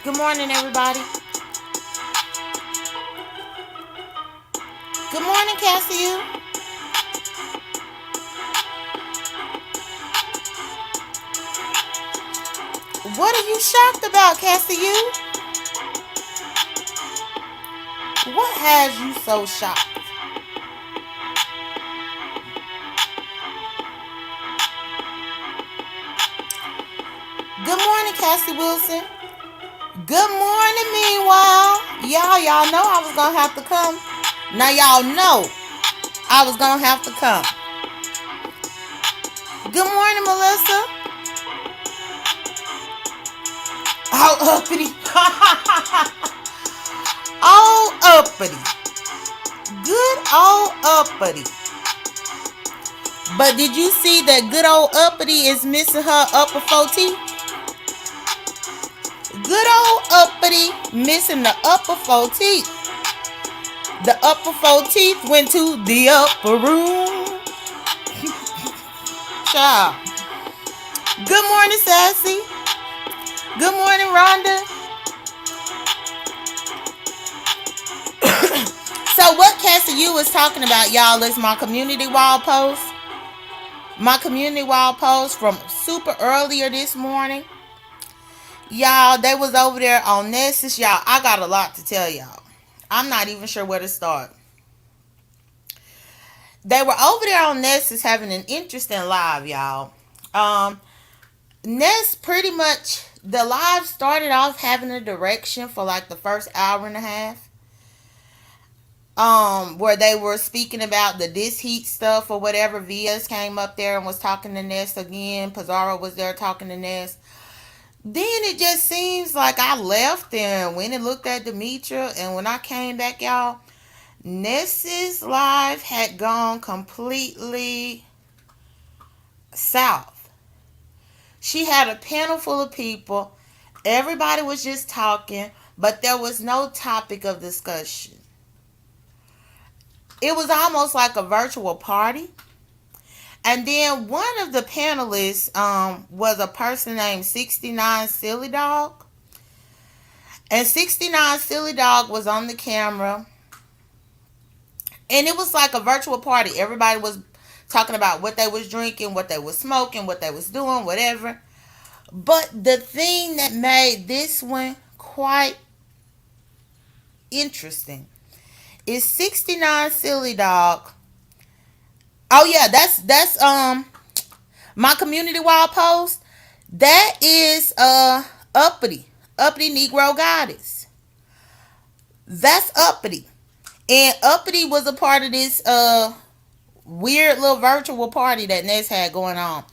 Good morning, everybody. Good morning, Cassie. What are you shocked about, Cassie? What has you so shocked? Good morning, Cassie Wilson. Good morning, meanwhile. Y'all know I was gonna have to come. Now y'all know I was gonna have to come. Good morning, Melissa. Oh, uppity. Oh, uppity. Good old uppity. But did you see that good old uppity is missing her upper 4 teeth? Good old uppity missing the upper 4 teeth. The upper 4 teeth went to the upper room. Child. Good morning, Sassy. Good morning, Rhonda. So what Cassie you was talking about, y'all, is my community wall post. My community wall post from super earlier this morning. Y'all, they was over there on Nessus. Y'all, I got a lot to tell y'all. I'm not even sure where to start. They were over there on Nessus having an interesting live, y'all. Ness pretty much, the live started off having a direction for like the first hour and a half. Where they were speaking about the this heat stuff or whatever. Vias came up there and was talking to Ness again. Pizarro was there talking to Ness. Then it just seems like I left and went and looked at Demetra, and when I came back, y'all, Ness's live had gone completely south. She had a panel full of people. Everybody was just talking, but there was no topic of discussion. It was almost like a virtual party. And then one of the panelists was a person named 69 Silly Dog. And 69 Silly Dog was on the camera. And it was like a virtual party. Everybody was talking about what they was drinking, what they was smoking, what they was doing, whatever. But the thing that made this one quite interesting is 69 Silly Dog. Oh yeah, that's my community wall post. That is uppity Negro Goddess. That's uppity. And uppity was a part of this weird little virtual party that Ness had going on.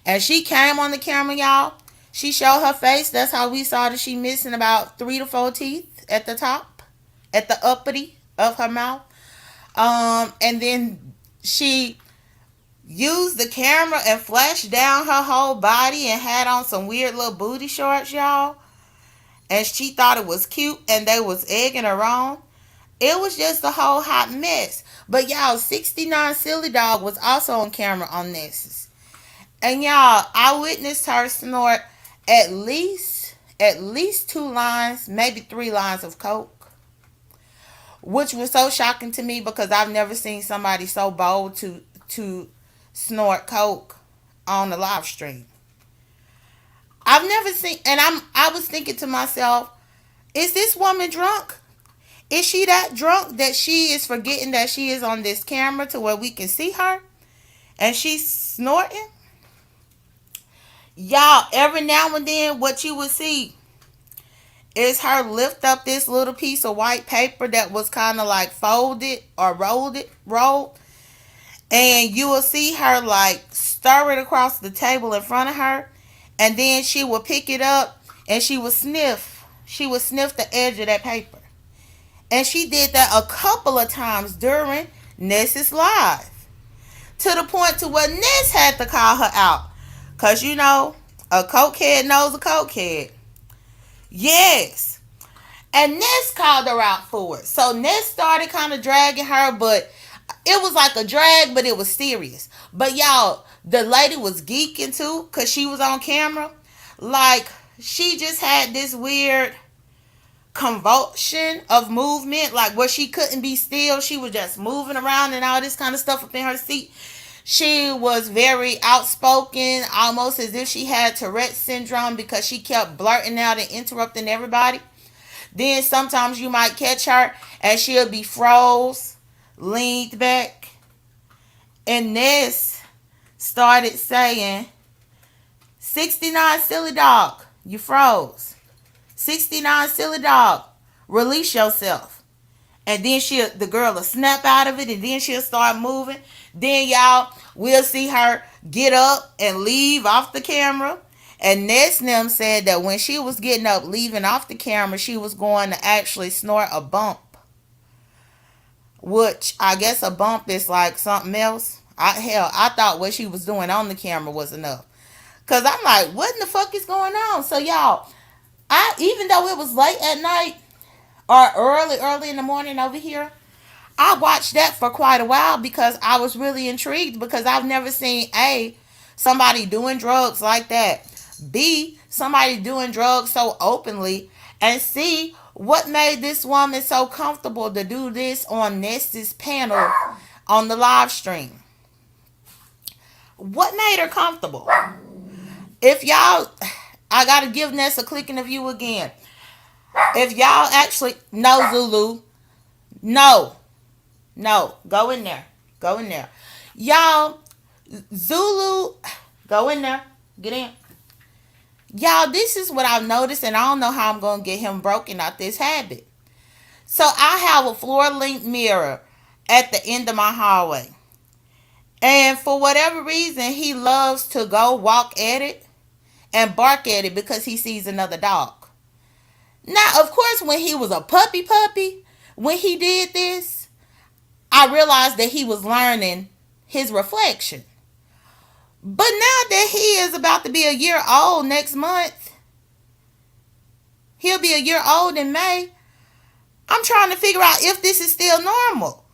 And she came on the camera, y'all. She showed her face. That's how we saw that she missing about 3 to 4 teeth at the top, at the uppity of her mouth. And then she used the camera and flashed down her whole body and had on some weird little booty shorts, y'all. And she thought it was cute and they was egging her on. It was just a whole hot mess. But y'all, 69 Silly Dog was also on camera on Nexus. And y'all, I witnessed her snort at least 2 lines, maybe 3 lines of coke. Which was so shocking to me because I've never seen somebody so bold to snort coke on the live stream. I've never seen, and I was thinking to myself, is this woman drunk? Is she that drunk that she is forgetting that she is on this camera to where we can see her? And she's snorting? Y'all, every now and then what you would see is her lift up this little piece of white paper that was kind of like folded or rolled. And you will see her like stir it across the table in front of her. And then she will pick it up and she will sniff. She will sniff the edge of that paper. And she did that a couple of times during Ness's live. To the point to where Ness had to call her out. Because, you know, a cokehead knows a cokehead. Yes. And Ness called her out for it. So Ness started kind of dragging her, but it was like a drag, but it was serious. But y'all, the lady was geeking too because she was on camera. Like, she just had this weird convulsion of movement, like where she couldn't be still. She was just moving around and all this kind of stuff up in her seat. She was very outspoken, almost as if she had Tourette's syndrome because she kept blurting out and interrupting everybody. Then sometimes you might catch her and she'll be froze, leaned back. And Ness started saying, 69 silly dog, you froze. 69 silly dog, release yourself. And then the girl will snap out of it and then she'll start moving. Then y'all, we'll see her get up and leave off the camera. And Ness Nim said that when she was getting up, leaving off the camera, she was going to actually snort a bump. Which I guess a bump is like something else. I thought what she was doing on the camera was enough. Cause I'm like, what in the fuck is going on? So y'all, even though it was late at night or early in the morning over here, I watched that for quite a while because I was really intrigued because I've never seen somebody doing drugs like that. B, somebody doing drugs so openly, and C, what made this woman so comfortable to do this on Ness's panel on the live stream? What made her comfortable? If y'all, I gotta give Ness a click in the view again. If y'all actually, no, Zulu, no, go in there, y'all. Zulu, go in there, get in. Y'all, this is what I've noticed, and I don't know how I'm gonna get him broken out this habit. So I have a floor length mirror at the end of my hallway. And for whatever reason, he loves to go walk at it and bark at it because he sees another dog. Now, of course, when he was a puppy, when he did this, I realized that he was learning his reflection. But now that he is about to be a year old next month, he'll be a year old in May, I'm trying to figure out if this is still normal.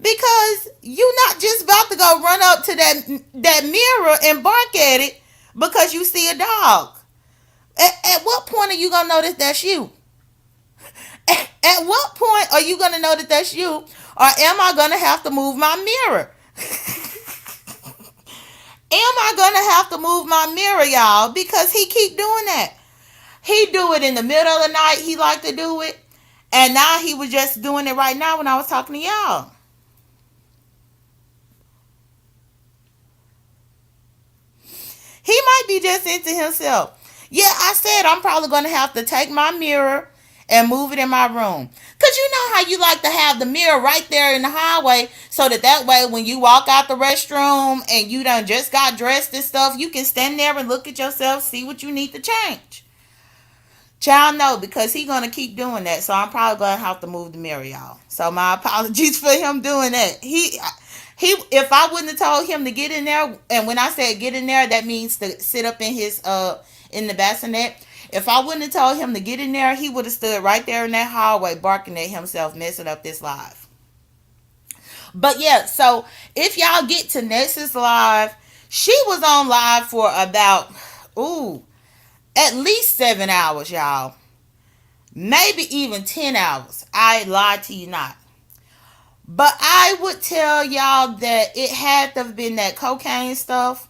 Because you're not just about to go run up to that mirror and bark at it because you see a dog. At what point are you going to know that that's you? At what point are you going to know that that's you? Or am I going to have to move my mirror? Am I going to have to move my mirror, y'all? Because he keep doing that. He do it in the middle of the night. He like to do it. And now he was just doing it right now when I was talking to y'all. He might be just into himself. Yeah, I said I'm probably going to have to take my mirror and move it in my room. Because you know how you like to have the mirror right there in the hallway so that way when you walk out the restroom and you done just got dressed and stuff, you can stand there and look at yourself, see what you need to change. Child, no, because he's going to keep doing that. So I'm probably going to have to move the mirror, y'all. So my apologies for him doing that. He, if I wouldn't have told him to get in there, and when I said get in there, that means to sit up in his in the bassinet. If I wouldn't have told him to get in there, he would have stood right there in that hallway barking at himself, messing up this live. But yeah, so if y'all get to Ness's live, she was on live for about at least 7 hours, y'all. Maybe even 10 hours. I lied to you not. But I would tell y'all that it had to have been that cocaine stuff.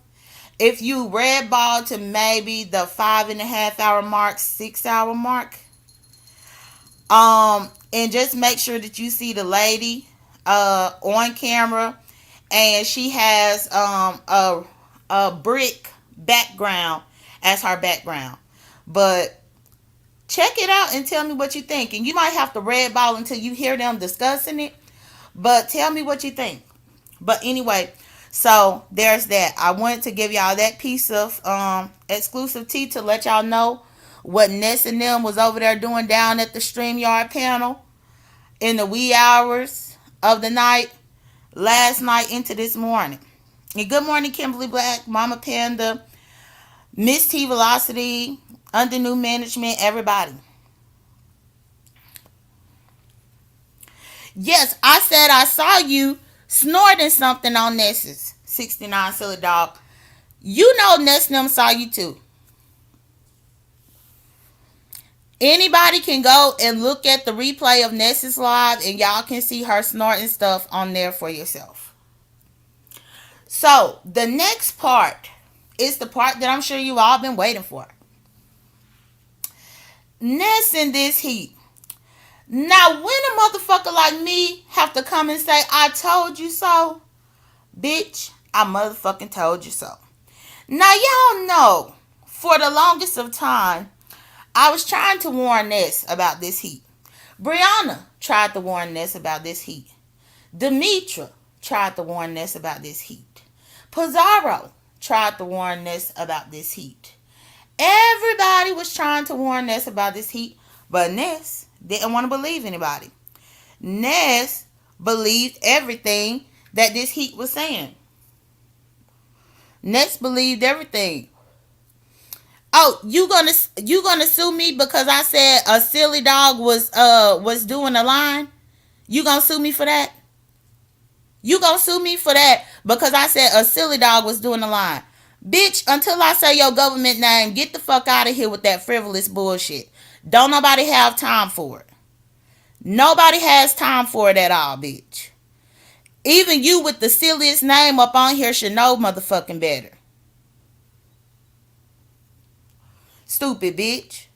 If you red ball to maybe the 5.5 hour mark, 6 hour mark, and just make sure that you see the lady on camera, and she has a brick background as her background. But check it out and tell me what you think. And you might have to red ball until you hear them discussing it. But tell me what you think. But anyway, so there's that. I wanted to give y'all that piece of exclusive tea to let y'all know what Ness and them was over there doing down at the StreamYard panel in the wee hours of the night, last night into this morning. And good morning, Kimberly Black, Mama Panda, Miss T Velocity, under new management, everybody. Yes, I said I saw you snorting something on Ness's 69 silly dog. You know Ness and them saw you too. Anybody can go and look at the replay of Ness's live and y'all can see her snorting stuff on there for yourself. So the next part is the part that I'm sure you all been waiting for. Ness in this heat. Now when a motherfucker like me have to come and say, I told you so, bitch, I motherfucking told you so. Now y'all know, for the longest of time, I was trying to warn Ness about this heat. Brianna tried to warn Ness about this heat. Demetra tried to warn Ness about this heat. Pizarro tried to warn Ness about this heat. Everybody was trying to warn Ness about this heat, but Ness didn't want to believe anybody. Ness believed everything that this heat was saying. Ness believed everything. Oh, you gonna sue me because I said a silly dog was doing a line? You gonna sue me for that? You gonna sue me for that because I said a silly dog was doing a line? Bitch, until I say your government name, get the fuck out of here with that frivolous bullshit. Don't nobody have time for it. Nobody has time for it at all, bitch. Even you with the silliest name up on here should know motherfucking better. Stupid bitch.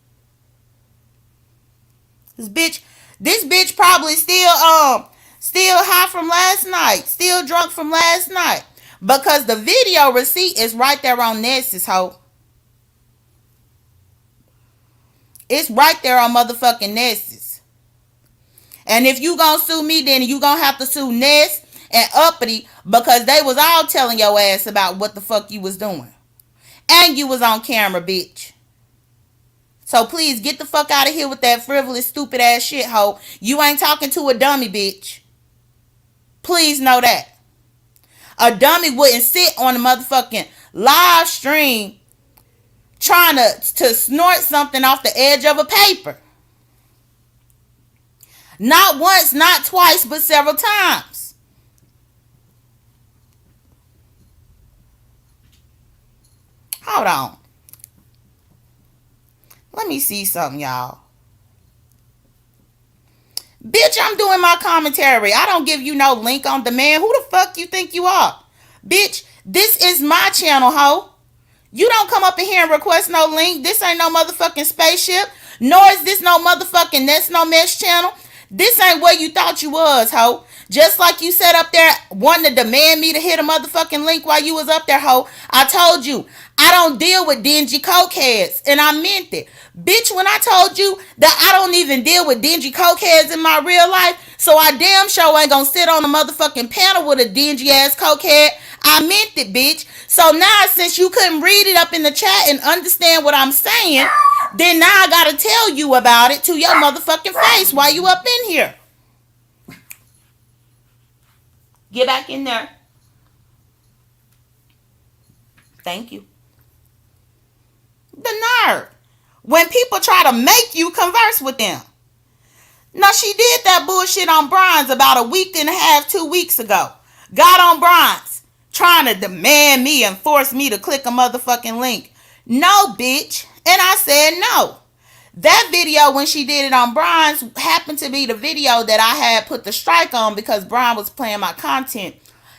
This bitch probably still high from last night, still drunk from last night, because the video receipt is right there on Ness's hoe. It's right there on motherfucking Ness's. And if you gonna sue me, then you gonna have to sue Ness and Uppity, because they was all telling your ass about what the fuck you was doing, and you was on camera, bitch. So please get the fuck out of here with that frivolous, stupid ass shit, hoe. You ain't talking to a dummy, bitch. Please know that. A dummy wouldn't sit on a motherfucking live stream trying to snort something off the edge of a paper. Not once, not twice, but several times. Hold on. Let me see something, y'all. Bitch, I'm doing my commentary. I don't give you no link on demand. Who the fuck you think you are? Bitch, this is my channel, ho. You don't come up in here and request no link. This ain't no motherfucking spaceship. Nor is this no motherfucking That's No Mess channel. This ain't where you thought you was, ho. Just like you sat up there wanting to demand me to hit a motherfucking link while you was up there, ho. I told you, I don't deal with dingy cokeheads. And I meant it. Bitch, when I told you that I don't even deal with dingy cokeheads in my real life, so I damn sure ain't gonna sit on a motherfucking panel with a dingy ass cokehead, I meant it, bitch. So now, since you couldn't read it up in the chat and understand what I'm saying, then now I gotta tell you about it to your motherfucking face while you up in here. Get back in there. Thank you. The nerve. When people try to make you converse with them. Now, she did that bullshit on Bronze about a week and a half, 2 weeks ago. Got on Bronze, trying to demand me and force me to click a motherfucking link. No, bitch. And I said no. That video, when she did it on Bronze, happened to be the video that I had put the strike on because Brian was playing my content.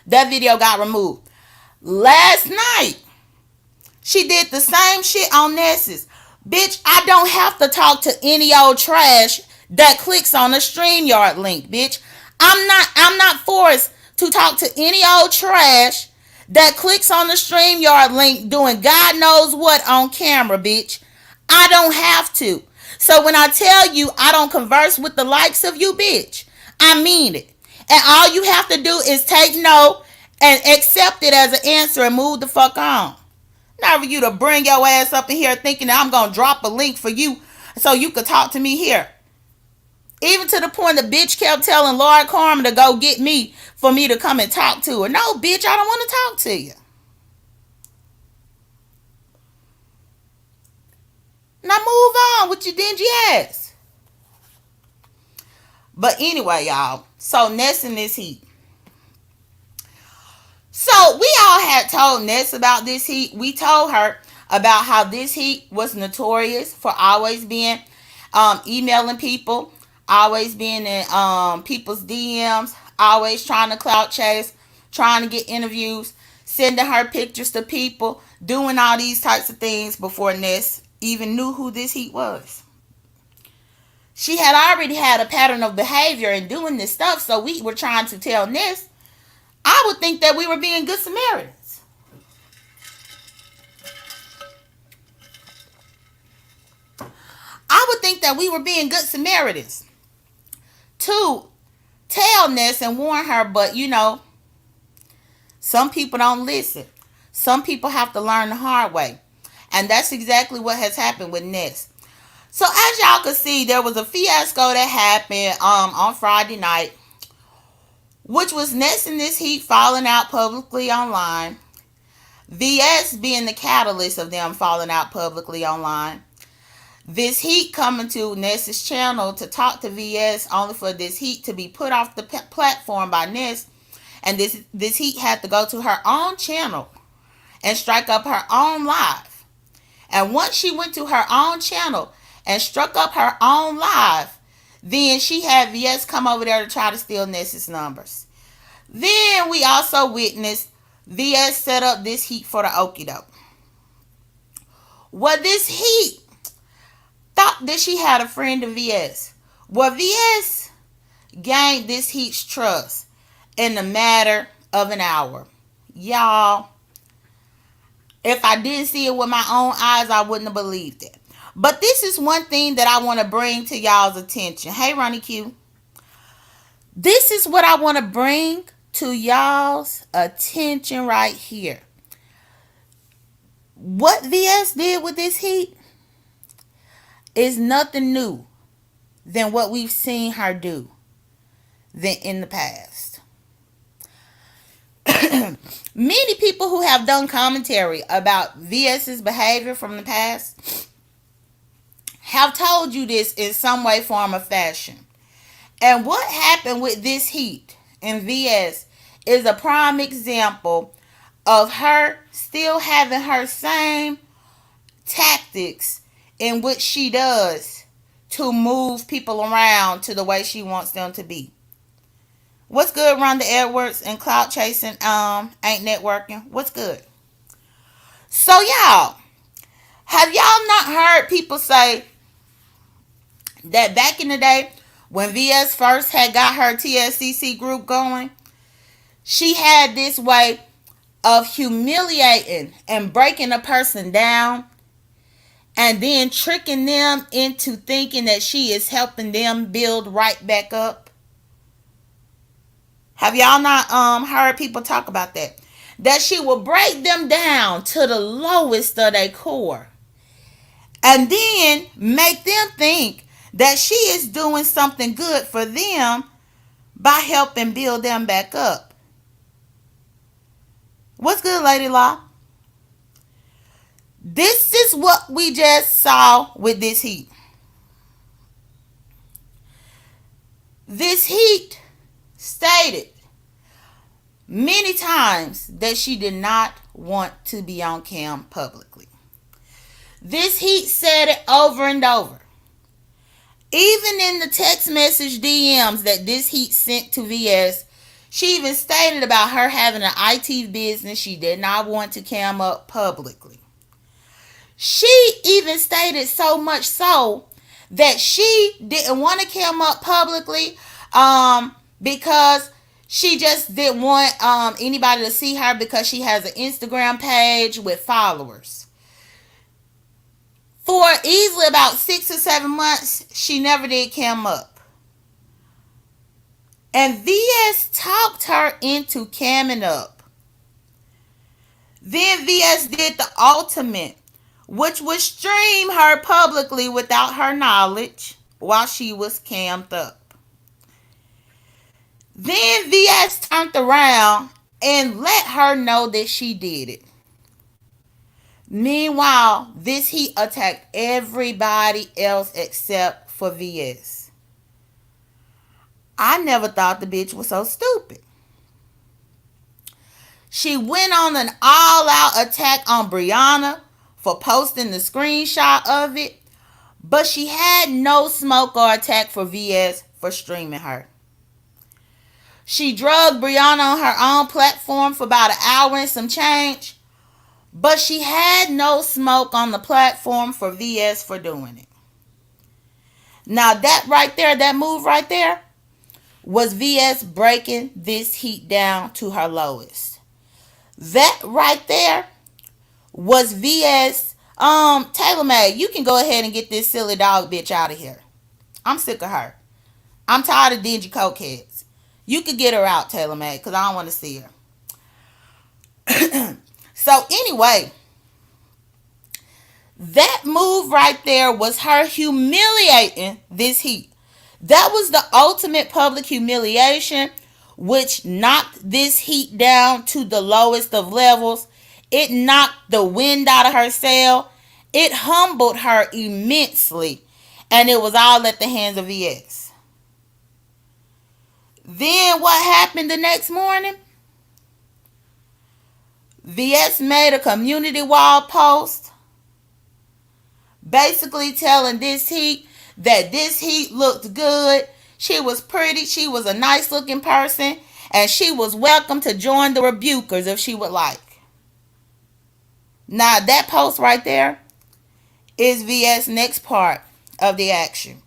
That video got removed. Last night, she did the same shit on Ness's. Bitch, I don't have to talk to any old trash that clicks on the StreamYard link, bitch. I'm not forced to talk to any old trash that clicks on the StreamYard link doing God knows what on camera, bitch. I don't have to. So when I tell you I don't converse with the likes of you, bitch, I mean it. And all you have to do is take no and accept it as an answer and move the fuck on. Not for you to bring your ass up in here thinking that I'm going to drop a link for you so you could talk to me here. Even to the point the bitch kept telling Lord Carmen to go get me for me to come and talk to her. No, bitch, I don't want to talk to you. Now move on with your dingy ass. But anyway, y'all. So Ness in this heat. So we all had told Ness about this heat. We told her about how this heat was notorious for always being emailing people, always being in people's DMs, always trying to clout chase, trying to get interviews, sending her pictures to people, doing all these types of things before Ness even knew who this heat was. She had already had a pattern of behavior in doing this stuff, so we were trying to tell Ness. I would think that we were being good Samaritans. I would think that we were being good Samaritans to tell Ness and warn her, but some people don't listen. Some people have to learn the hard way. And that's exactly what has happened with Ness. So as y'all can see, there was a fiasco that happened on Friday night, which was Ness and this heat falling out publicly online. VS being the catalyst of them falling out publicly online. This heat coming to Ness's channel to talk to VS, only for this heat to be put off the platform by Ness. And this heat had to go to her own channel and strike up her own live. And once she went to her own channel and struck up her own live, then she had VS come over there to try to steal Ness's numbers. Then we also witnessed VS set up this heat for the okie doke. Well, this heat thought that she had a friend of VS. Well, VS gained this heat's trust in the matter of an hour. Y'all, if I didn't see it with my own eyes, I wouldn't have believed it. But this is one thing that I want to bring to y'all's attention. Hey, Ronnie Q. This is what I want to bring to y'all's attention right here. What VS did with this heat is nothing new than what we've seen her do in the past. Many people who have done commentary about VS's behavior from the past have told you this in some way, form, or fashion. And what happened with this heat and VS is a prime example of her still having her same tactics in which she does to move people around to the way she wants them to be. What's good, Rhonda Edwards? And clout chasing ain't networking. What's good? So y'all, have y'all not heard people say that back in the day when VS first had got her TSCC group going, she had this way of humiliating and breaking a person down and then tricking them into thinking that she is helping them build right back up? Have y'all not heard people talk about that? That she will break them down to the lowest of their core and then make them think that she is doing something good for them by helping build them back up. What's good, Lady Law? This is what we just saw with this heat. This heat stated many times that she did not want to be on cam publicly. This heat said it over and over. Even in the text message DMs that this heat sent to VS, she even stated about her having an IT business she did not want to cam up publicly. She even stated so much so that she didn't want to cam up publicly because she just didn't want anybody to see her because she has an Instagram page with followers. For easily about 6 or 7 months, she never did cam up. And VS talked her into camming up. Then VS did the ultimate, which was stream her publicly without her knowledge while she was cammed up. Then VS turned around and let her know that she did it. Meanwhile, this heat attacked everybody else except for VS. I never thought the bitch was so stupid. She went on an all-out attack on Brianna for posting the screenshot of it, but she had no smoke or attack for VS for streaming her. She drugged Brianna on her own platform for about an hour and some change, but she had no smoke on the platform for VS for doing it. Now that right there, that move right there, was VS breaking this heat down to her lowest. That right there was VS. Taylor May, you can go ahead and get this silly dog bitch out of here. I'm sick of her. I'm tired of dingy cokeheads. You could get her out, Taylor May, because I don't want to see her. So anyway, that move right there was her humiliating this heat. That was the ultimate public humiliation, which knocked this heat down to the lowest of levels. It knocked the wind out of her sail. It humbled her immensely. And it was all at the hands of VS. Then what happened the next morning? VS made a community wall post basically telling this heat that this heat looked good. She was pretty. She was a nice looking person. And she was welcome to join the rebukers if she would like. Now that post right there is VS next part of the action,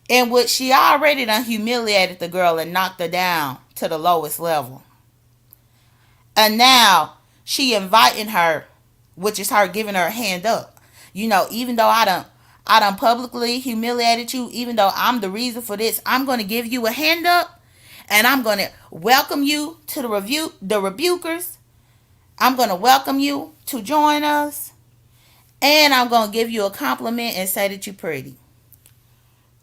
in which she already done humiliated the girl and knocked her down to the lowest level. And now she inviting her, which is her giving her a hand up. You know, even though I done publicly humiliated you, even though I'm the reason for this, I'm going to give you a hand up, and I'm going to welcome you to the rebukers. I'm going to welcome you to join us, and I'm going to give you a compliment and say that you're pretty.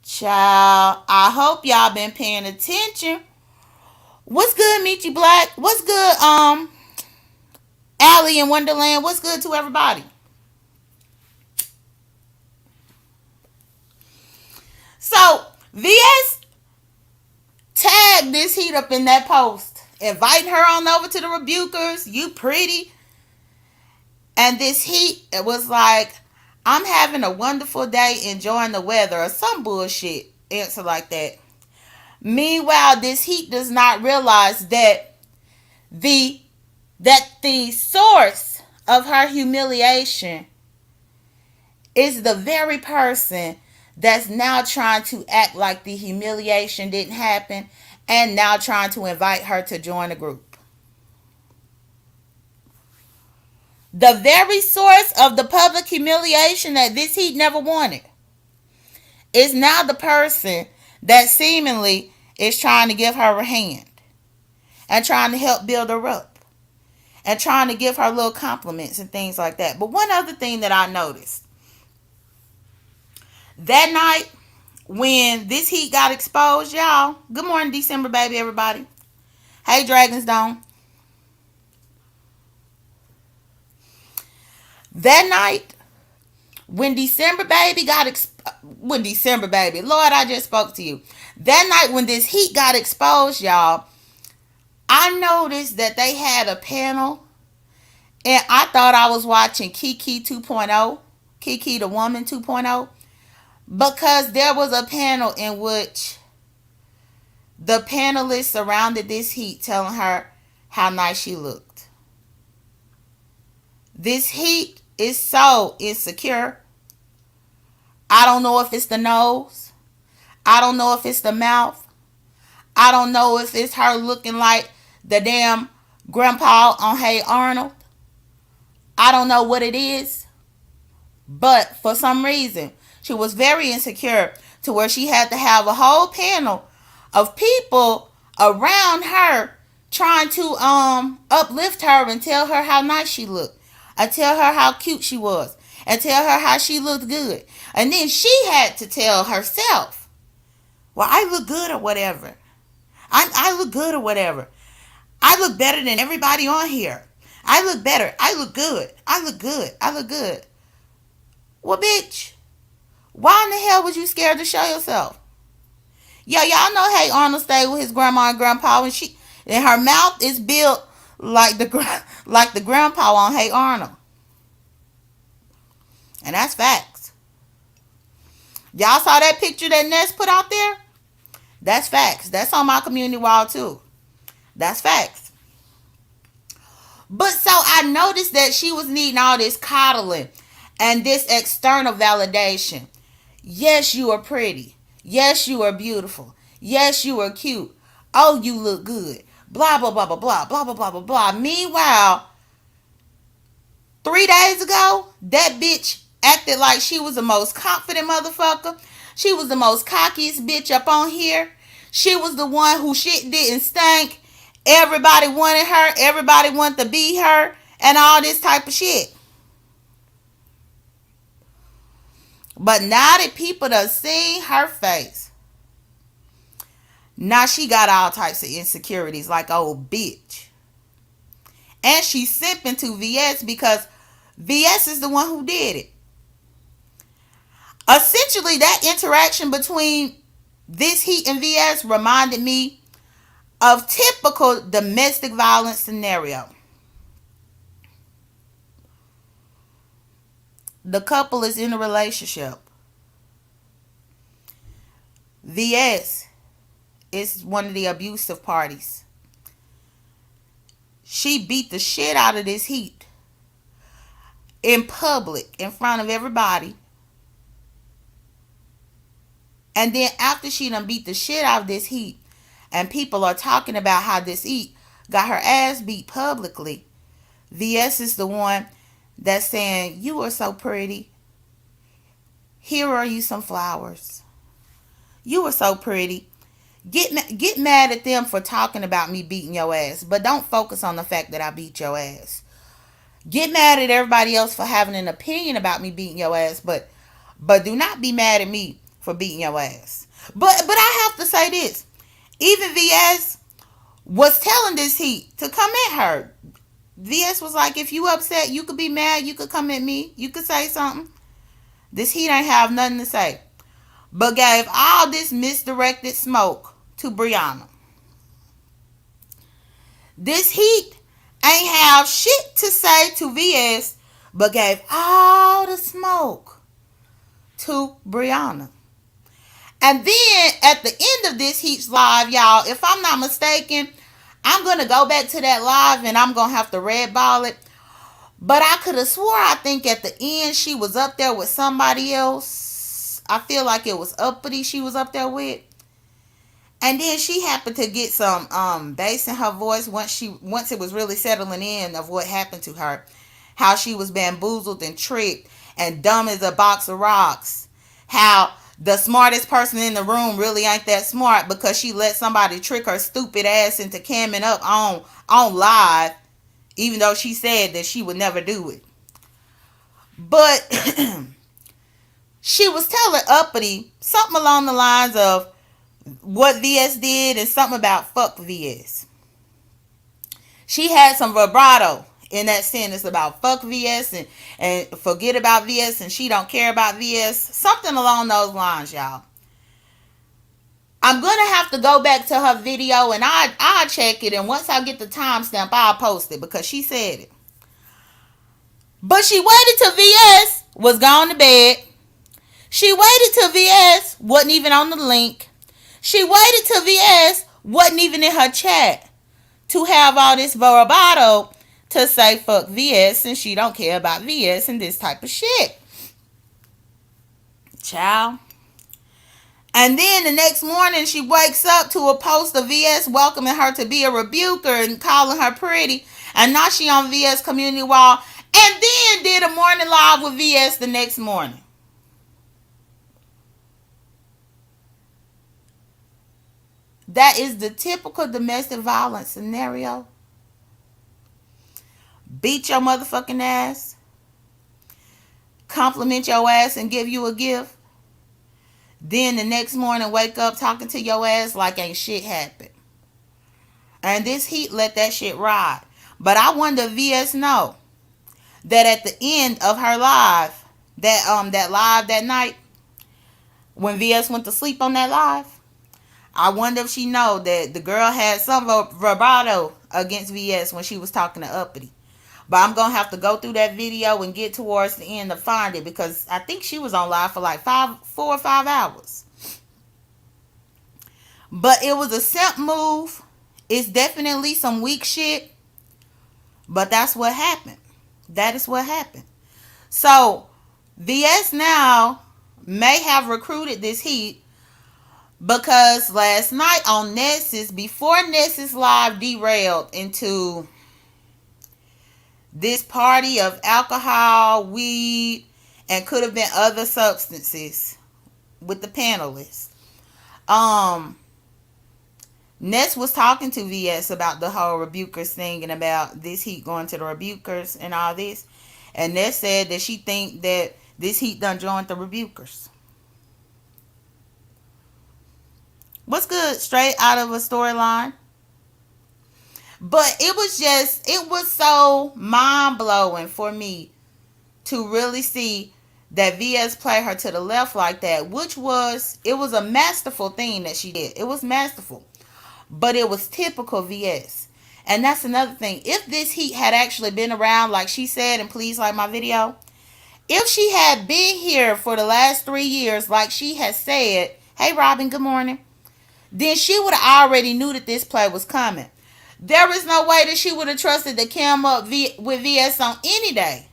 Child, I hope y'all been paying attention. What's good, Michi Black? What's good, Allie in Wonderland? What's good to everybody? So, VS tagged this heat up in that post, inviting her on over to the rebukers. You pretty. And this heat, it was like, I'm having a wonderful day enjoying the weather, or some bullshit answer like that. Meanwhile, this heat does not realize that the source of her humiliation is the very person that's now trying to act like the humiliation didn't happen and now trying to invite her to join the group. The very source of the public humiliation that this heat never wanted is now the person that seemingly is trying to give her a hand and trying to help build her up and trying to give her little compliments and things like that. But one other thing that I noticed, that night when this heat got exposed, y'all, good morning, December baby, everybody. Hey, Dragon's Dome. That night when December baby, Lord, I just spoke to you. That night when this heat got exposed, y'all, I noticed that they had a panel, and I thought I was watching Kiki 2.0, Kiki the Woman 2.0, because there was a panel in which the panelists surrounded this heat telling her how nice she looked. This heat is so insecure. I don't know if it's the nose. I don't know if it's the mouth. I don't know if it's her looking like the damn grandpa on Hey Arnold. I don't know what it is. But for some reason, she was very insecure to where she had to have a whole panel of people around her trying to uplift her and tell her how nice she looked. And tell her how cute she was. And tell her how she looked good. And then she had to tell herself, well, I look good or whatever. I look good or whatever. I look better than everybody on here. I look better. I look good. I look good. I look good. Well, bitch, why in the hell was you scared to show yourself? Yeah, y'all know Hey Arnold stayed with his grandma and grandpa, and her mouth is built like the grandpa on Hey Arnold. And that's facts. Y'all saw that picture that Ness put out there? That's facts. That's on my community wall too. That's facts. But so I noticed that she was needing all this coddling and this external validation. Yes, you are pretty. Yes, you are beautiful. Yes, you are cute. Oh, you look good. Blah, blah, blah, blah, blah, blah, blah, blah, blah, blah. Meanwhile, 3 days ago, that bitch acted like she was the most confident motherfucker. She was the most cockiest bitch up on here. She was the one who shit didn't stink. Everybody wanted her. Everybody wanted to be her. And all this type of shit. But now that people done seen her face, now she got all types of insecurities like old bitch. And she's simping to VS because VS is the one who did it. Essentially, that interaction between this heat and VS reminded me of typical domestic violence scenario. The couple is in a relationship. VS is one of the abusive parties. She beat the shit out of this heat in public in front of everybody. And then after she done beat the shit out of this heat and people are talking about how this heat got her ass beat publicly, VS is the one that's saying, you are so pretty. Here are you some flowers. You are so pretty. Get mad at them for talking about me beating your ass, but don't focus on the fact that I beat your ass. Get mad at everybody else for having an opinion about me beating your ass, but do not be mad at me for beating your ass. But I have to say this. Even VS was telling this heat to come at her. VS was like, if you upset, you could be mad, you could come at me, you could say something. This heat ain't have nothing to say, but gave all this misdirected smoke to Brianna. This heat ain't have shit to say to VS, but gave all the smoke to Brianna. And then at the end of this Heat's live, y'all, if I'm not mistaken, I'm going to go back to that live and I'm going to have to red ball it. But I could have swore, I think at the end she was up there with somebody else. I feel like it was Uppity she was up there with. And then she happened to get some bass in her voice once it was really settling in of what happened to her. How she was bamboozled and tricked and dumb as a box of rocks. How the smartest person in the room really ain't that smart because she let somebody trick her stupid ass into camming up on live, even though she said that she would never do it. But she was telling Uppity something along the lines of what VS did and something about fuck VS. She had some vibrato in that sentence about fuck VS and forget about VS and she don't care about VS. Something along those lines, y'all. I'm going to have to go back to her video and I'll check it. And once I get the timestamp, I'll post it because she said it. But she waited till VS was gone to bed. She waited till VS wasn't even on the link. She waited till VS wasn't even in her chat to have all this bravado to say fuck VS and she don't care about VS and this type of shit. Child. And then the next morning she wakes up to a post of VS welcoming her to be a rebuker and calling her pretty. And now she on VS community wall. And then did a morning live with VS the next morning. That is the typical domestic violence scenario. Beat your motherfucking ass. Compliment your ass and give you a gift. Then the next morning wake up talking to your ass like ain't shit happened. And this heat let that shit ride. But I wonder if VS know that at the end of her live, that live that night, when VS went to sleep on that live, I wonder if she know that the girl had some vibrato against VS when she was talking to Uppity. But I'm going to have to go through that video and get towards the end to find it, because I think she was on live for like 4 or 5 hours. But it was a simp move. It's definitely some weak shit. But that's what happened. That is what happened. So, VS now may have recruited this heat because last night on Nessus, before Nessus Live derailed into this party of alcohol, weed, and could have been other substances with the panelists. Ness was talking to VS about the whole Rebukers thing and about this heat going to the Rebukers and all this. And Ness said that she think that this heat done joined the Rebukers. What's good? Straight out of a storyline. But it was so mind-blowing for me to really see that VS played her to the left like that, it was a masterful thing that she did. It was masterful. But it was typical VS. And that's another thing. If this heat had actually been around, like she said, and please like my video, if she had been here for the last 3 years, like she has said, hey Robin, good morning, then she would have already knew that this play was coming. There is no way that she would have trusted to come up with VS on any day.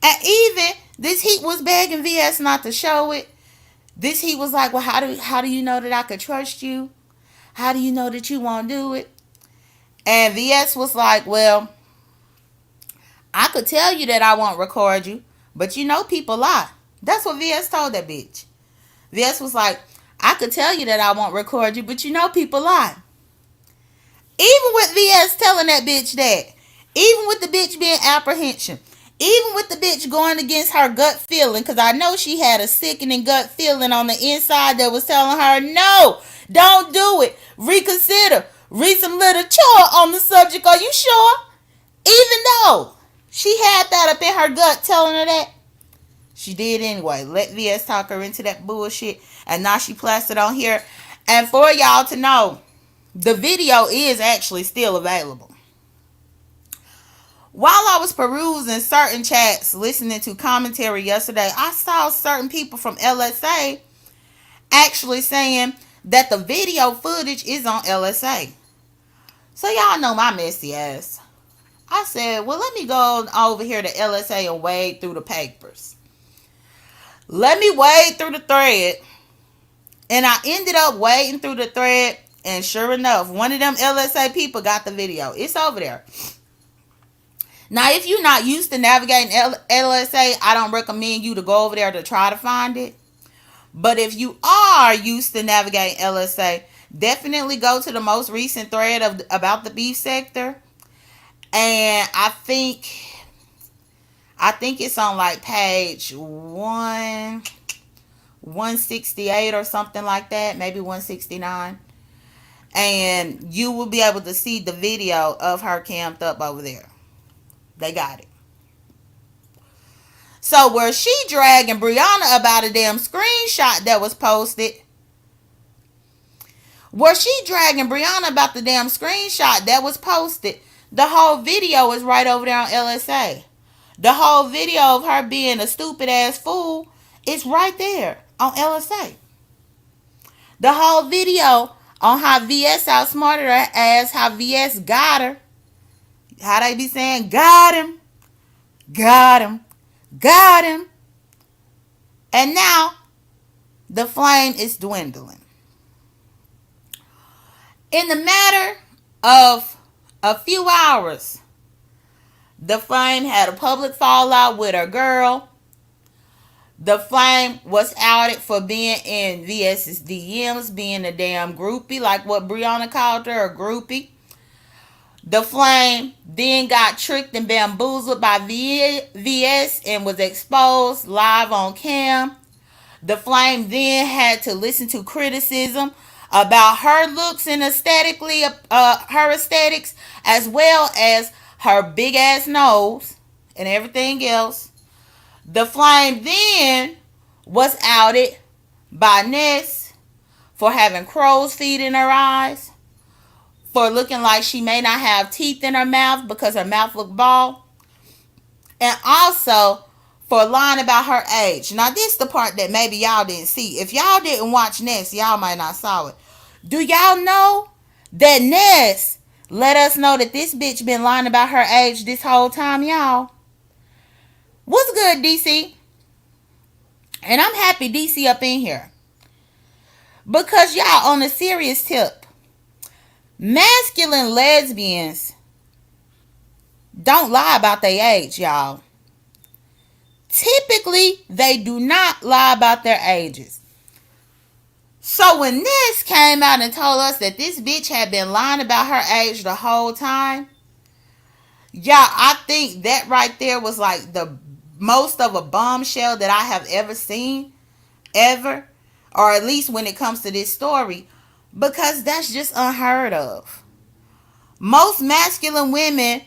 And even this heat was begging VS not to show it. This heat was like, well, how do you know that I could trust you? How do you know that you won't do it? And VS was like, well, I could tell you that I won't record you, but you know people lie. That's what VS told that bitch. VS was like, I could tell you that I won't record you, but you know people lie. Even with VS telling that bitch that, even with the bitch being apprehension, even with the bitch going against her gut feeling, because I know she had a sickening gut feeling on the inside that was telling her, no, don't do it. Reconsider. Read some literature on the subject. Are you sure? Even though she had that up in her gut telling her that, she did anyway. Let VS talk her into that bullshit. And now she plastered on here. And for y'all to know, the video is actually still available. While I was perusing certain chats, listening to commentary yesterday, I saw certain people from LSA actually saying that the video footage is on LSA. So y'all know my messy ass. I said, well, let me go over here to LSA and wade through the papers. Let me wade through the thread. And I ended up wading through the thread. And sure enough, one of them LSA people got the video. It's over there. Now, if you're not used to navigating LSA, I don't recommend you to go over there to try to find it. But if you are used to navigating LSA, definitely go to the most recent thread about the beef sector. And I think it's on like page 168 or something like that, maybe 169. And you will be able to see the video of her camped up over there. They got it. So where she dragging Brianna about a damn screenshot that was posted. Where she dragging Brianna about the damn screenshot that was posted. The whole video is right over there on LSA. The whole video of her being a stupid ass fool is right there on LSA. The whole video on how VS outsmarted her ass, how VS got her. How they be saying, got him, got him, got him. And now, the flame is dwindling. In the matter of a few hours, the flame had a public fallout with her girl. The flame was outed for being in VS's DMs, being a damn groupie, like what Brianna called her, a groupie. The flame then got tricked and bamboozled by VS and was exposed live on cam. The flame then had to listen to criticism about her looks and her aesthetics, as well as her big ass nose and everything else. The flame then was outed by Ness for having crow's feet in her eyes, for looking like she may not have teeth in her mouth because her mouth looked bald, And also for lying about her age. Now, this is the part that maybe y'all didn't see. If y'all didn't watch Ness, y'all might not saw it. Do y'all know that Ness let us know that this bitch been lying about her age this whole time, y'all? What's good, DC? And I'm happy DC up in here. Because y'all, on a serious tip, masculine lesbians don't lie about their age, y'all. Typically, they do not lie about their ages. So when Ness came out and told us that this bitch had been lying about her age the whole time, yeah, I think that right there was like the most of a bombshell that I have ever seen, ever, or at least when it comes to this story, because that's just unheard of. Most masculine women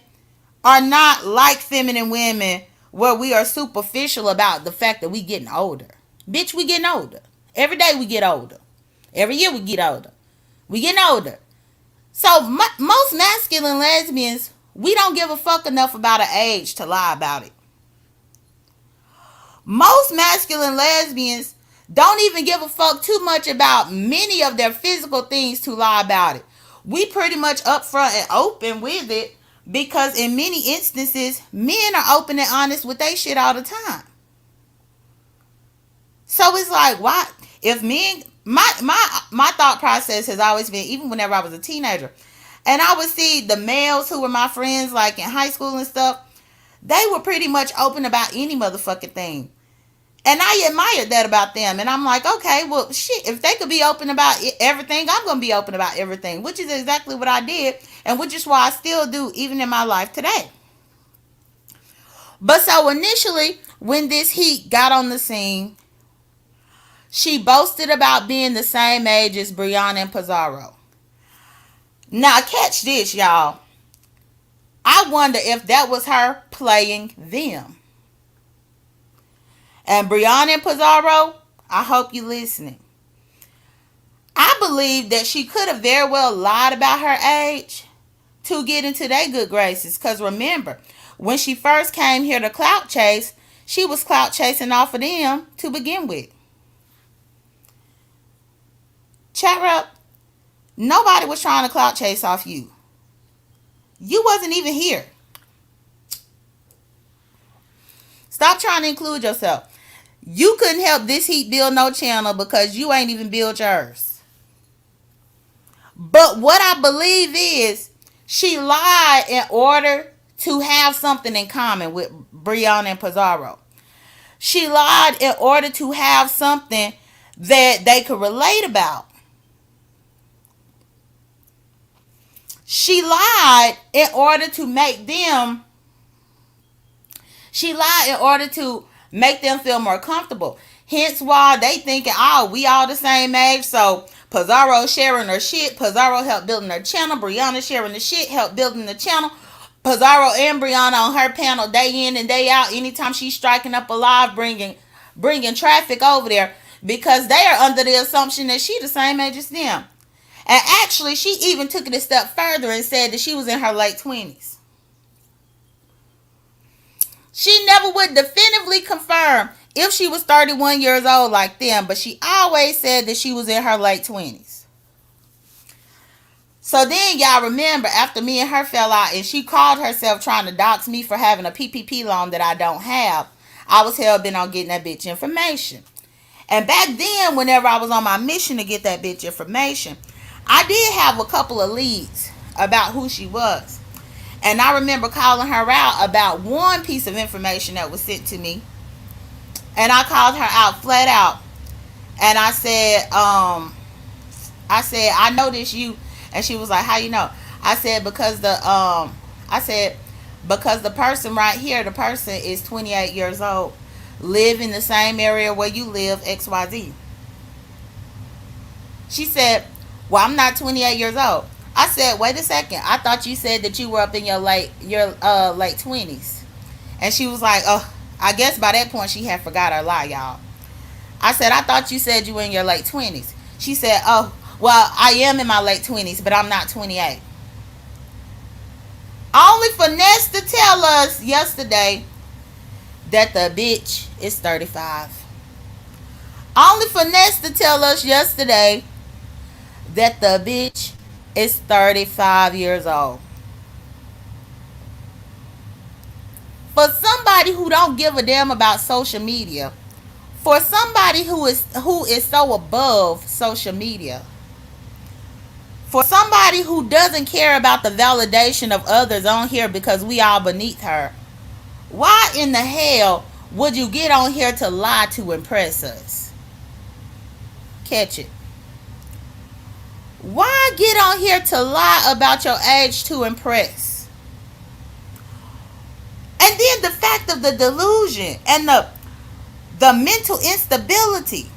are not like feminine women where we are superficial about the fact that we getting older. Bitch, we getting older. Every day we get older. Every year we get older. We getting older. So most masculine lesbians, we don't give a fuck enough about an age to lie about it. Most masculine lesbians don't even give a fuck too much about many of their physical things to lie about it. We pretty much upfront and open with it because in many instances, men are open and honest with their shit all the time. So it's like, why? If men, my thought process has always been, even whenever I was a teenager, and I would see the males who were my friends, like in high school and stuff, they were pretty much open about any motherfucking thing. And I admired that about them. And I'm like, okay, well, shit, if they could be open about everything, I'm going to be open about everything, which is exactly what I did, and which is why I still do, even in my life today. But so initially, when this heat got on the scene, she boasted about being the same age as Brianna and Pizarro. Now, catch this, y'all. I wonder if that was her playing them. And Brianna and Pizarro, I hope you're listening. I believe that she could have very well lied about her age to get into their good graces. Because remember, when she first came here to clout chase, she was clout chasing off of them to begin with. Chat up. Nobody was trying to clout chase off you. You wasn't even here. Stop trying to include yourself. You couldn't help this heat build no channel because you ain't even build yours. But what I believe is she lied in order to have something in common with Brianna and Pizarro. She lied in order to have something that they could relate about. She lied in order to make them feel more comfortable. Hence why they thinking, oh, we all the same age. So Pizarro sharing her shit. Pizarro helped building her channel. Brianna sharing the shit, helped building the channel. Pizarro and Brianna on her panel day in and day out. Anytime she's striking up a live, bringing traffic over there, because they are under the assumption that she the same age as them. And actually, she even took it a step further and said that she was in her late 20s. She never would definitively confirm if she was 31 years old like them, but she always said that she was in her late 20s. So then y'all remember, after me and her fell out and she called herself trying to dox me for having a PPP loan that I don't have, I was hell-bent on getting that bitch information. And back then, whenever I was on my mission to get that bitch information, I did have a couple of leads about who she was. And I remember calling her out about one piece of information that was sent to me. And I called her out flat out. And I said, I noticed you. And she was like, how you know? I said, because the person right here, the person is 28 years old, live in the same area where you live, XYZ. She said, well, I'm not 28 years old. I said, wait a second. I thought you said that you were up in your late 20s. And she was like, oh, I guess by that point she had forgot her lie, y'all. I said, I thought you said you were in your late 20s. She said, oh, well, I am in my late 20s, but I'm not 28. Only for Ness to tell us yesterday that the bitch is 35. Only for Ness to tell us yesterday that the bitch is 35 years old. For somebody who don't give a damn about social media, for somebody who is so above social media, for somebody who doesn't care about the validation of others on here because we all beneath her, why in the hell would you get on here to lie to impress us? Catch it. Why get on here to lie about your age to impress? And then the fact of the delusion and the mental instability.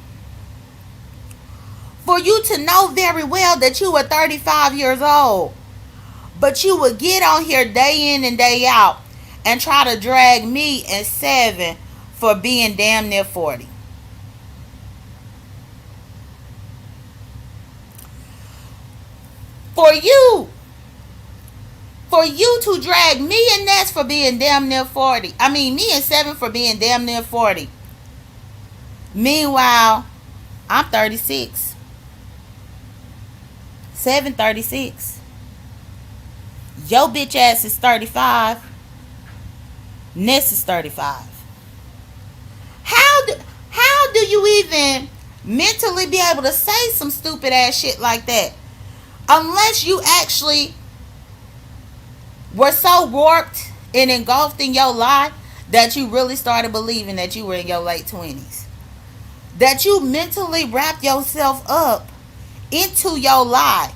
For you to know very well that you were 35 years old, but you would get on here day in and day out and try to drag me and Seven for being damn near 40. For you to drag me and Ness for being damn near 40. I mean, me and Seven for being damn near 40. Meanwhile, I'm 36. 736. Your bitch ass is 35. Ness is 35. How do you even mentally be able to say some stupid ass shit like that? Unless you actually were so warped and engulfed in your lie that you really started believing that you were in your late 20s. That you mentally wrapped yourself up into your lie.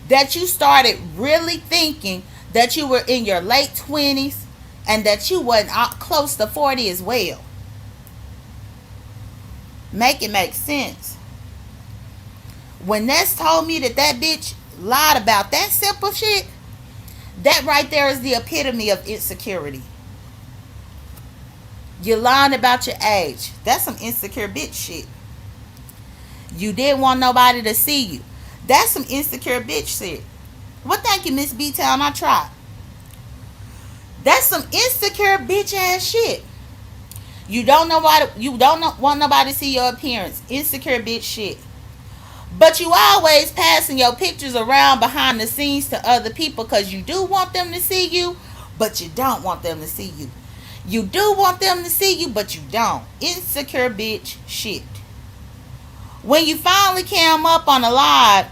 That you started really thinking that you were in your late 20s and that you wasn't close to 40 as well. Make it make sense. When Ness told me that bitch lied about that simple shit, that right there is the epitome of insecurity. You're lying about your age. That's some insecure bitch shit. You didn't want nobody to see you. That's some insecure bitch shit. Well, thank you, Miss B-Town. I tried. That's some insecure bitch ass shit. You don't want nobody to see your appearance. Insecure bitch shit. But you always passing your pictures around behind the scenes to other people because you do want them to see you, but you don't want them to see you. You do want them to see you, but you don't. Insecure bitch shit. When you finally came up on a live,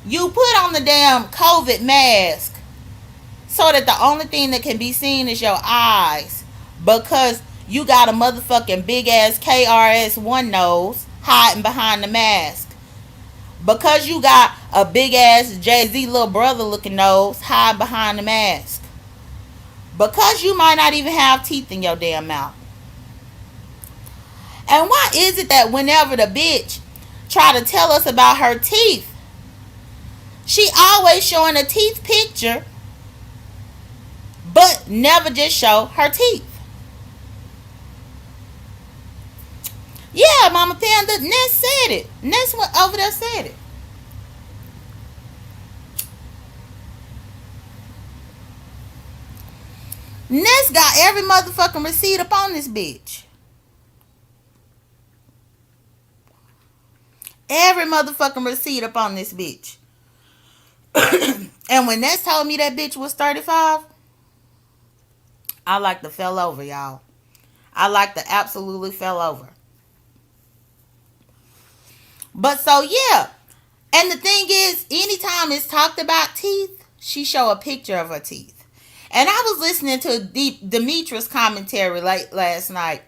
you put on the damn COVID mask so that the only thing that can be seen is your eyes because you got a motherfucking big ass KRS-One nose hiding behind the mask. Because you got a big ass Jay-Z little brother looking nose hide behind the mask. Because you might not even have teeth in your damn mouth. And why is it that whenever the bitch try to tell us about her teeth, she always showing a teeth picture, but never just show her teeth? Yeah, Mama Panda, Ness said it. Ness went over there said it. Ness got every motherfucking receipt up on this bitch. Every motherfucking receipt up on this bitch. And when Ness told me that bitch was 35, I like to fell over, y'all. I like to absolutely fell over. But so yeah. And the thing is, anytime it's talked about teeth, she show a picture of her teeth. And I was listening to Demetra's commentary late last night.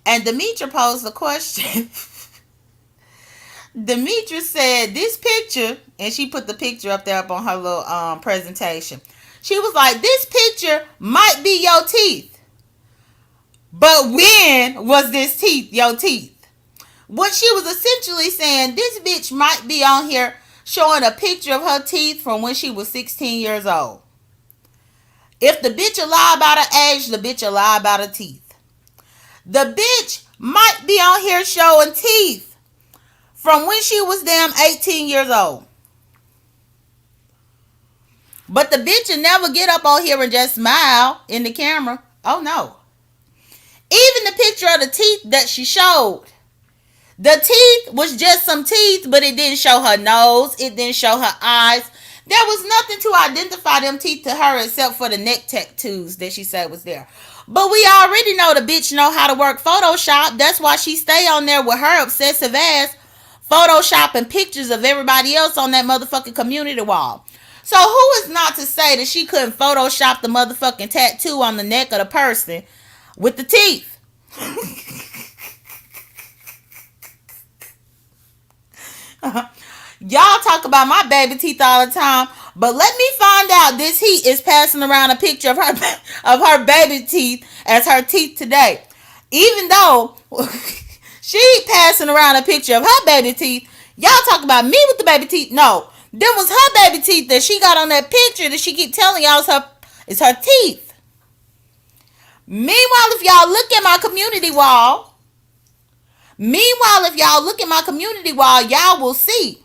And Demetra posed a question. Demetra said this picture, and she put the picture up there up on her little presentation. She was like, this picture might be your teeth. But when was this teeth your teeth? What she was essentially saying, this bitch might be on here showing a picture of her teeth from when she was 16 years old. If the bitch will lie about her age, the bitch will lie about her teeth. The bitch might be on here showing teeth from when she was damn 18 years old. But the bitch will never get up on here and just smile in the camera. Oh no. Even the picture of the teeth that she showed, the teeth was just some teeth, but it didn't show her nose. It didn't show her eyes. There was nothing to identify them teeth to her except for the neck tattoos that she said was there. But we already know the bitch know how to work Photoshop. That's why she stay on there with her obsessive ass photoshopping pictures of everybody else on that motherfucking community wall. So who is not to say that she couldn't Photoshop the motherfucking tattoo on the neck of the person with the teeth? Y'all talk about my baby teeth all the time, but let me find out this heat is passing around a picture of her baby teeth as her teeth today. Even though she passing around a picture of her baby teeth, y'all talk about me with the baby teeth. No, them was her baby teeth that she got on that picture that she keep telling y'all is her teeth. Meanwhile, if y'all look at my community wall, y'all will see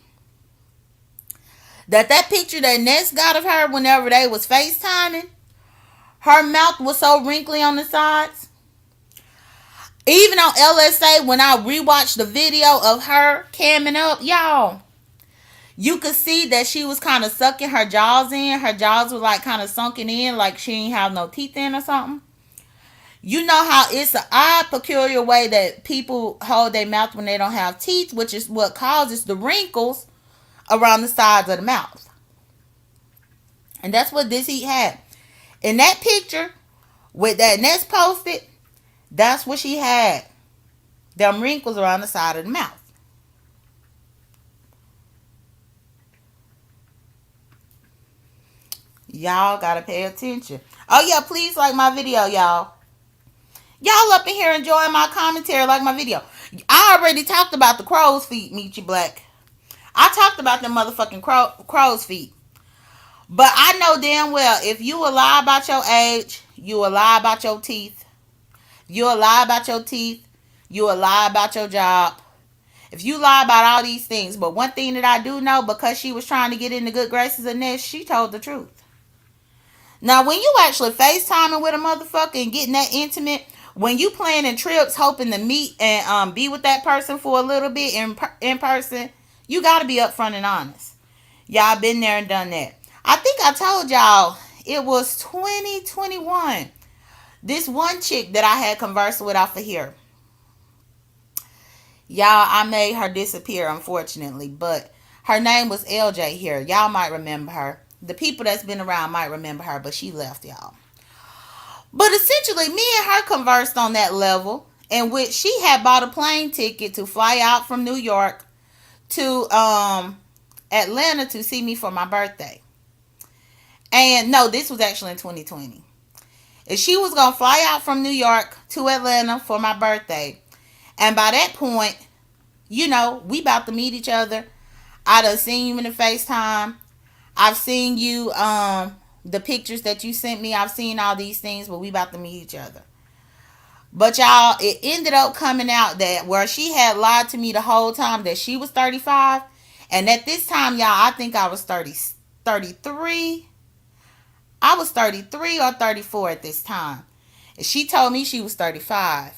that picture that Ness got of her whenever they was FaceTiming, her mouth was so wrinkly on the sides. Even on LSA, when I rewatched the video of her camming up, y'all, you could see that she was kind of sucking her jaws in. Her jaws were like kind of sunken in, like she ain't have no teeth in or something. You know how it's an odd, peculiar way that people hold their mouth when they don't have teeth, which is what causes the wrinkles around the sides of the mouth. And that's what this heat had. In that picture with that Ness posted, that's what she had. Them wrinkles around the side of the mouth. Y'all gotta pay attention. Oh yeah, please like my video, y'all. Y'all up in here enjoying my commentary, like my video. I already talked about the crow's feet, Meet You Black. I talked about them motherfucking crow's feet. But I know damn well if you will lie about your age, you will lie about your teeth. You will lie about your teeth. You will lie about your job. If you lie about all these things, but one thing that I do know, because she was trying to get in the good graces of Ness, she told the truth. Now, when you actually FaceTiming with a motherfucker and getting that intimate, when you planning trips, hoping to meet and be with that person for a little bit in person, you got to be upfront and honest. Y'all been there and done that. I think I told y'all it was 2021. This one chick that I had conversed with off of here. Y'all, I made her disappear, unfortunately, but her name was LJ here. Y'all might remember her. The people that's been around might remember her, but she left, y'all. But essentially, me and her conversed on that level, in which she had bought a plane ticket to fly out from New York to Atlanta to see me for my birthday. And no, this was actually in 2020. And she was going to fly out from New York to Atlanta for my birthday. And by that point, you know, we about to meet each other. I done seen you in the FaceTime. I've seen you, the pictures that you sent me. I've seen all these things, but we about to meet each other. But y'all, it ended up coming out that where she had lied to me the whole time that she was 35. And at this time, y'all, I think I was 33. I was 33 or 34 at this time. And she told me she was 35.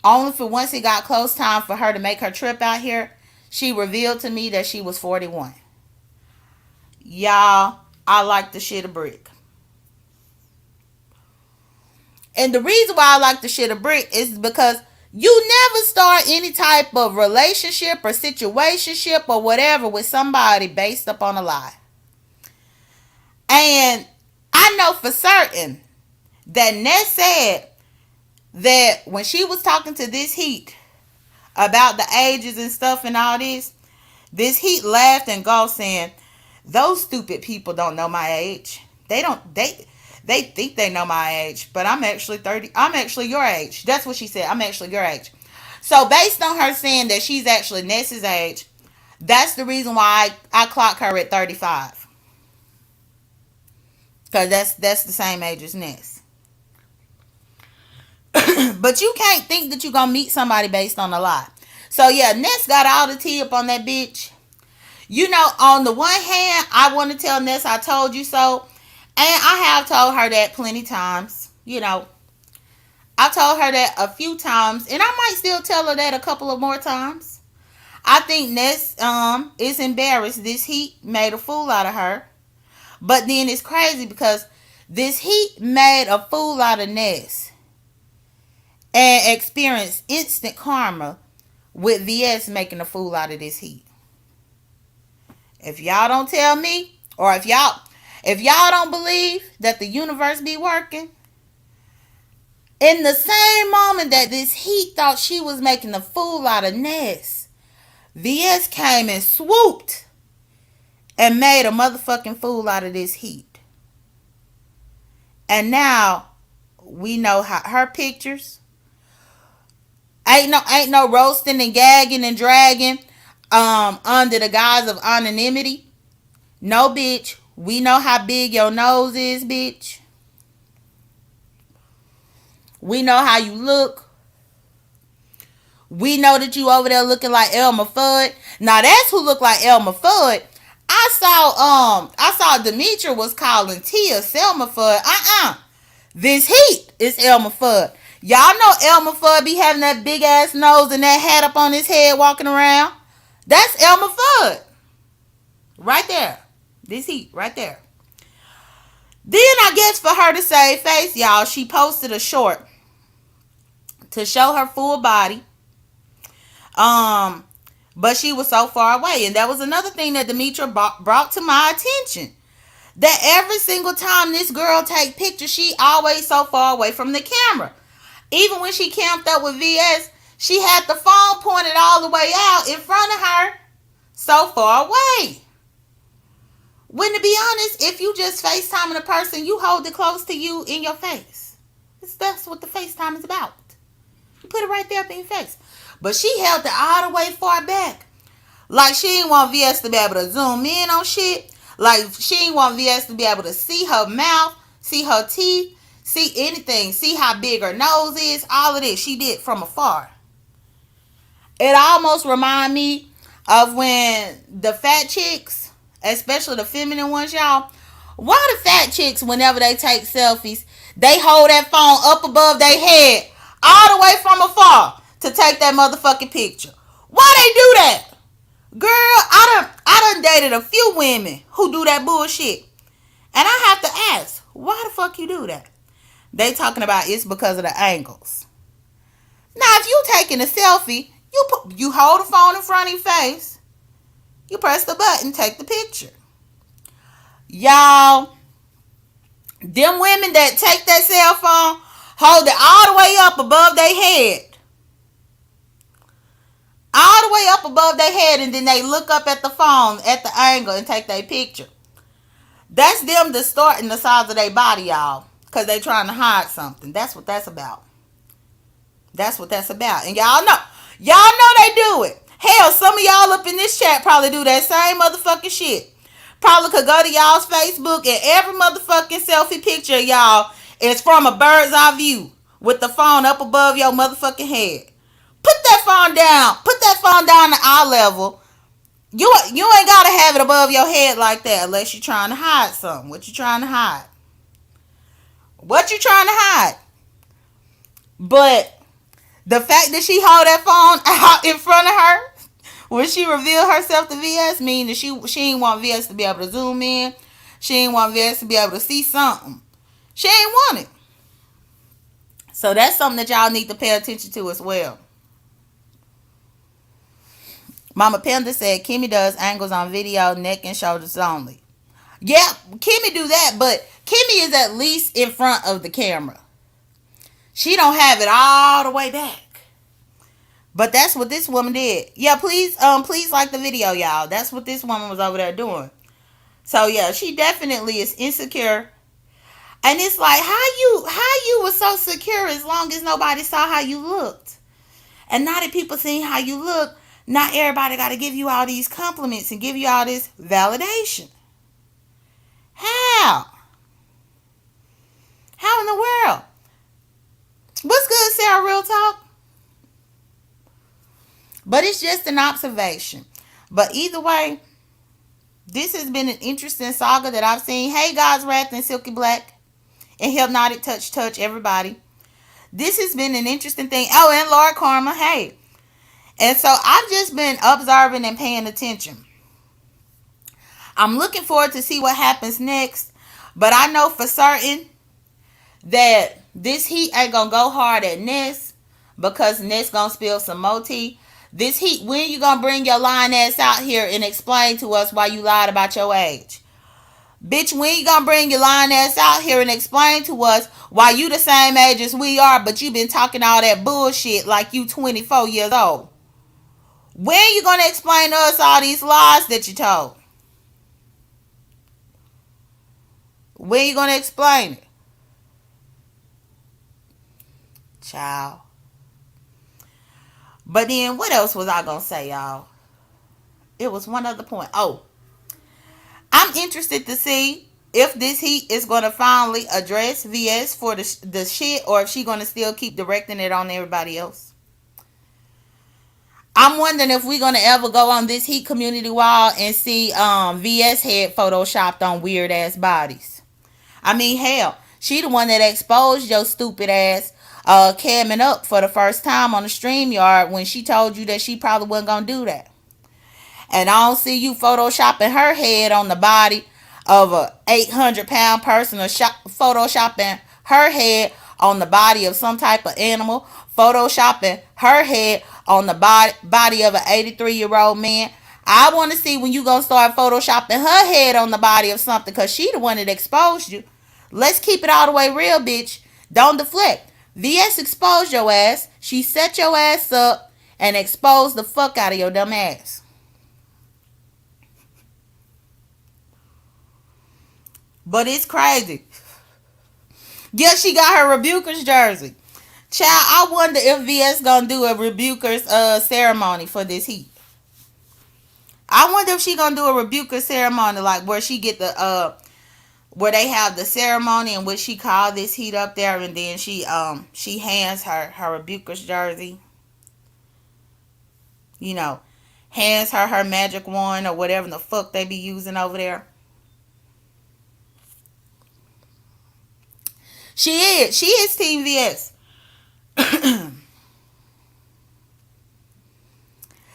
Only for once it got close time for her to make her trip out here, she revealed to me that she was 41. Y'all, I like the shit a brick. And the reason why I like the shit a brick is because you never start any type of relationship or situationship or whatever with somebody based upon a lie. And I know for certain that Ness said that when she was talking to this heat about the ages and stuff and all this heat laughed and go saying, those stupid people don't know my age. They think they know my age, but I'm actually 30. I'm actually your age. That's what she said. I'm actually your age. So based on her saying that she's actually Ness's age, that's the reason why I clock her at 35. Because that's the same age as Ness. But you can't think that you're going to meet somebody based on a lie. So yeah, Ness got all the tea up on that bitch. You know, on the one hand, I want to tell Ness I told you so. And I have told her that plenty times. You know, I told her that a few times, and I might still tell her that a couple of more times. I think Ness is embarrassed. This heat made a fool out of her. But then it's crazy because this heat made a fool out of Ness and experienced instant karma with VS making a fool out of this heat. If y'all don't tell me, or if y'all don't believe that the universe be working, in the same moment that this heat thought she was making a fool out of Ness, VS came and swooped and made a motherfucking fool out of this heat. And now we know how her pictures ain't no roasting and gagging and dragging under the guise of anonymity. No, bitch. We know how big your nose is, bitch. We know how you look. We know that you over there looking like Elmer Fudd. Now that's who looked like Elmer Fudd. I saw Demetra was calling Tia Selma Fudd. This heat is Elmer Fudd. Y'all know Elmer Fudd be having that big ass nose and that hat up on his head walking around. That's Elmer Fudd. Right there. This heat right there. Then I guess for her to save face, y'all, she posted a short to show her full body. But she was so far away. And that was another thing that Demetra brought to my attention. That every single time this girl take pictures, she always so far away from the camera. Even when she camped up with VS, she had the phone pointed all the way out in front of her, so far away. When to be honest, if you just FaceTiming a person, you hold it close to you in your face. That's what the FaceTime is about. You put it right there up in your face. But she held it all the way far back. Like she didn't want VS to be able to zoom in on shit. Like she didn't want VS to be able to see her mouth, see her teeth, see anything, see how big her nose is. All of this she did from afar. It almost remind me of when the fat chicks, especially the feminine ones, y'all. Why the fat chicks, whenever they take selfies, they hold that phone up above their head all the way from afar to take that motherfucking picture? Why they do that? Girl, I done dated a few women who do that bullshit. And I have to ask, why the fuck you do that? They talking about it's because of the angles. Now, if you taking a selfie, you hold the phone in front of your face, you press the button, take the picture. Y'all, them women that take that cell phone, hold it all the way up above their head. All the way up above their head, and then they look up at the phone at the angle and take their picture. That's them distorting the size of their body, y'all, because they trying to hide something. That's what that's about. That's what that's about. And y'all know they do it. Hell, some of y'all up in this chat probably do that same motherfucking shit. Probably could go to y'all's Facebook and every motherfucking selfie picture of y'all is from a bird's eye view with the phone up above your motherfucking head. Put that phone down. Put that phone down to eye level. You ain't gotta have it above your head like that unless you're trying to hide something. What you trying to hide? What you trying to hide? But the fact that she hold that phone out in front of her when she revealed herself to VS mean that she ain't want VS to be able to zoom in. She ain't want VS to be able to see something. She ain't want it. So that's something that y'all need to pay attention to as well. Mama Panda said Kimmy does angles on video, neck and shoulders only. Yeah, Kimmy do that, but Kimmy is at least in front of the camera. She don't have it all the way back. But that's what this woman did. Yeah, please like the video, y'all. That's what this woman was over there doing. So yeah, she definitely is insecure. And it's like how you were so secure as long as nobody saw how you looked. And now that people seeing how you look, not everybody got to give you all these compliments and give you all this validation. How? How in the world? What's good, Sarah Real Talk? But it's just an observation. But either way, this has been an interesting saga that I've seen. Hey, God's Wrath and Silky Black and Hypnotic Touch, everybody. This has been an interesting thing. Oh, and Lord Karma, hey. And so I've just been observing and paying attention. I'm looking forward to see what happens next. But I know for certain that this heat ain't gonna go hard at Ness, because Ness gonna spill some more tea. This heat, when you gonna bring your lying ass out here and explain to us why you lied about your age? Bitch, when you gonna bring your lying ass out here and explain to us why you the same age as we are, but you been talking all that bullshit like you 24 years old? When you gonna explain to us all these lies that you told? When you gonna explain it? Child. But then what else was I gonna say, y'all? It was one other point. Oh, I'm interested to see if this heat is gonna finally address VS for the shit, or if she gonna still keep directing it on everybody else. I'm wondering if we're gonna ever go on this heat community wall and see VS head photoshopped on weird ass bodies. I mean, hell, she the one that exposed your stupid ass camming up for the first time on the StreamYard when she told you that she probably wasn't gonna do that. And I don't see you photoshopping her head on the body of a 800-pound person, or photoshopping her head on the body of some type of animal, photoshopping her head on the body of an 83-year-old man. I want to see when you gonna start photoshopping her head on the body of something, because she the one that exposed you. Let's keep it all the way real, bitch. Don't deflect. VS exposed your ass. She set your ass up and exposed the fuck out of your dumb ass. But it's crazy. Yeah, she got her Rebukers jersey. Child, I wonder if VS gonna do a Rebukers ceremony for this heat. I wonder if she gonna do a Rebuker ceremony, like where she get the where they have the ceremony and what she call this heat up there, and then she hands her Rebukers jersey. You know, hands her magic wand or whatever the fuck they be using over there. She is. She is Team VS.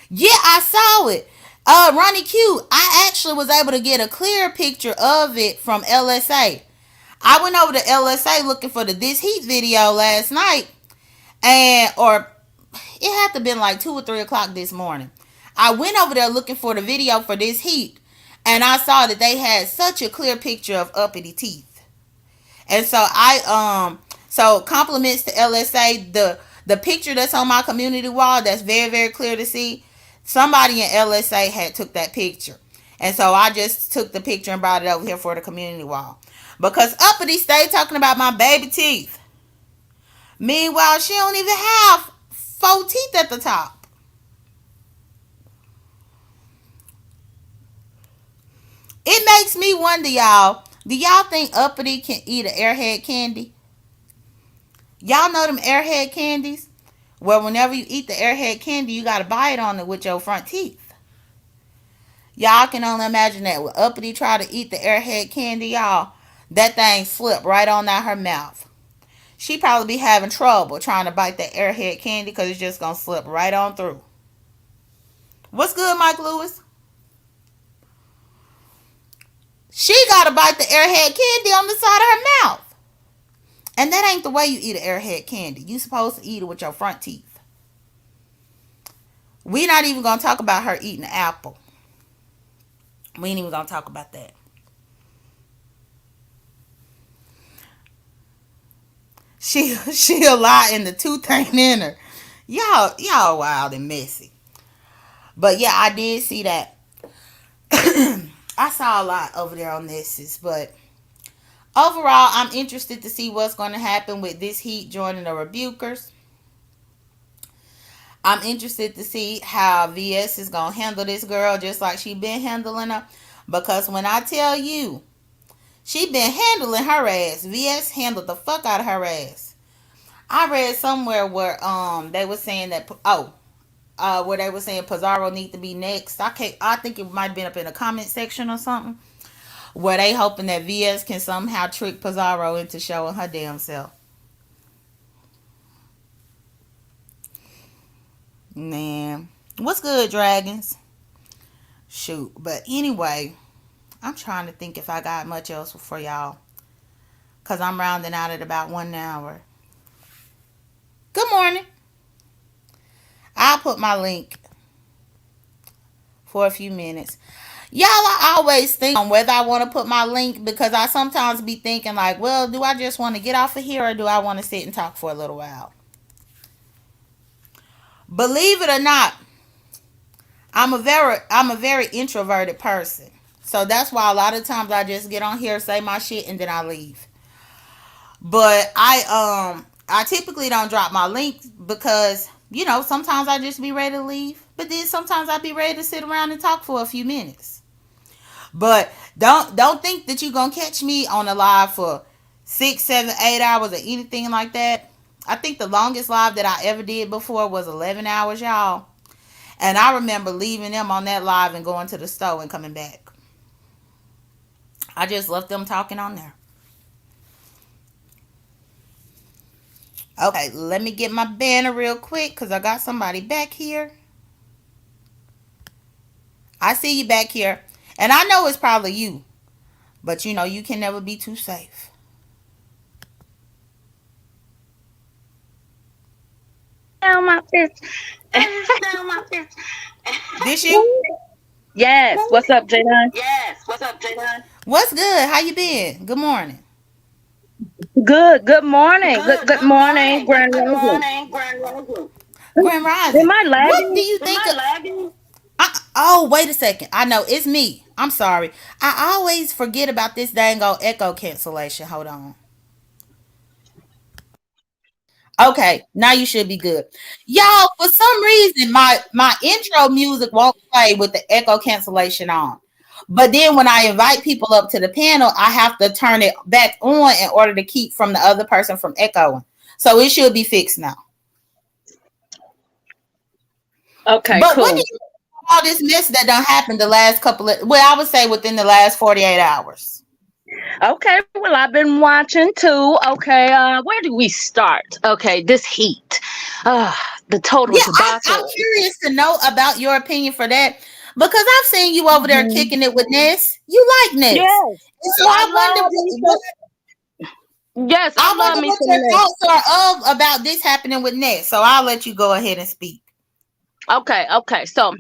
Yeah, I saw it. Ronnie Q, I actually was able to get a clear picture of it from LSA. I went over to LSA looking for the This Heat video last night, or it had to have been like 2 or 3 o'clock this morning. I went over there looking for the video for This Heat, and I saw that they had such a clear picture of uppity teeth. And so so compliments to LSA. The picture that's on my community wall that's very, very clear to see, somebody in LSA had took that picture. And so I just took the picture and brought it over here for the community wall. Because uppity stay talking about my baby teeth. Meanwhile, she don't even have 4 teeth at the top. It makes me wonder, y'all. Do y'all think uppity can eat an airhead candy? Y'all know them airhead candies? Well, whenever you eat the airhead candy, you gotta bite on it with your front teeth. Y'all can only imagine that. When uppity try to eat the airhead candy, y'all, that thing slip right on out her mouth. She probably be having trouble trying to bite that airhead candy because it's just gonna slip right on through. What's good, Mike Lewis? She gotta bite the airhead candy on the side of her mouth. And that ain't the way you eat an airhead candy. You supposed to eat it with your front teeth. We're not even gonna talk about her eating an apple. We ain't even gonna talk about that. She'll lie and the tooth ain't in her. Y'all wild and messy. But yeah, I did see that. I saw a lot over there on this, but overall, I'm interested to see what's going to happen with this heat joining the Rebukers. I'm interested to see how VS is going to handle this girl just like she been handling her. Because when I tell you, she been handling her ass. VS handled the fuck out of her ass. I read somewhere where they were saying that where they were saying Pizarro need to be next. I think it might have been up in the comment section or something. Where they hoping that VS can somehow trick Pizarro into showing her damn self. Man, what's good, dragons? Shoot, but anyway, I'm trying to think if I got much else for y'all, cause I'm rounding out at about 1 hour. Good morning. I'll put my link for a few minutes. Y'all, I always think on whether I want to put my link because I sometimes be thinking like, well, do I just want to get off of here or do I want to sit and talk for a little while? Believe it or not, I'm a very introverted person. So that's why a lot of times I just get on here, say my shit, and then I leave. But I typically don't drop my links because sometimes I just be ready to leave, but then sometimes I be ready to sit around and talk for a few minutes. But don't think that you're gonna catch me on a live for 6, 7, 8 hours or anything like that. I think the longest live that I ever did before was 11 hours, y'all. And I remember leaving them on that live and going to the store and coming back. I just left them talking on there. Okay, let me get my banner real quick because I got somebody back here. I see you back here. And I know it's probably you. But you can never be too safe. Down my fist. This you? Yes. What's up, J.Dunn? What's good? How you been? Good morning. Good. Good morning. Good morning, Grand Rising. Grand Am Rising. I What do lagging? you think of? Oh, wait a second. I know it's me. I'm sorry. I always forget about this dang old echo cancellation. Hold on. Okay, now you should be good. Y'all, for some reason, my intro music won't play with the echo cancellation on. But then when I invite people up to the panel, I have to turn it back on in order to keep from the other person from echoing. So it should be fixed now. Okay, But what do cool. you all this mess that done happened the last couple of, well, I would say within the last 48 hours? Okay, well, I've been watching too. Okay, where do we start? Okay, this heat. Uh, the total Yeah, I'm debacle. curious to know about your opinion for that because I've seen you over there Mhm. kicking it with Ness. You like Ness. Yes, And so I I wonder love me some. Yes, I I love wonder me what some your Ness. thoughts are of about this happening with Ness. So I'll let you go ahead and speak. Okay. So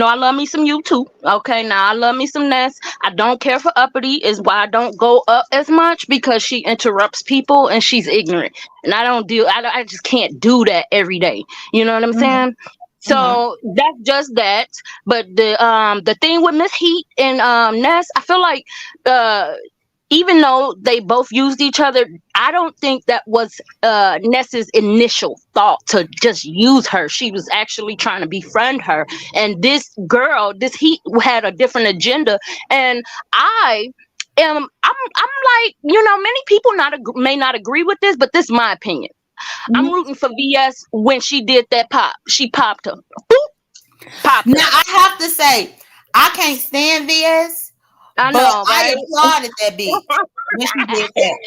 I love me some you too. Okay, now I love me some Ness. I don't care for uppity. Is why I don't go up as much because she interrupts people and she's ignorant, and I don't deal. I just can't do that every day. You know what I'm Mm-hmm. saying? Mm-hmm. So that's just that. But the thing with Miss Heat and Ness, I feel like uh even though they both used each other, I don't think that was Ness's initial thought to just use her. She was actually trying to befriend her. And this girl, this Heat, had a different agenda. And I I'm like, many people may not agree with this, but this is my opinion. I'm Mm-hmm. rooting for VS when she did that pop. She popped her. Boop, popped Now her. I have to say, I can't stand VS, I but know, I right? applauded that bitch when she did that.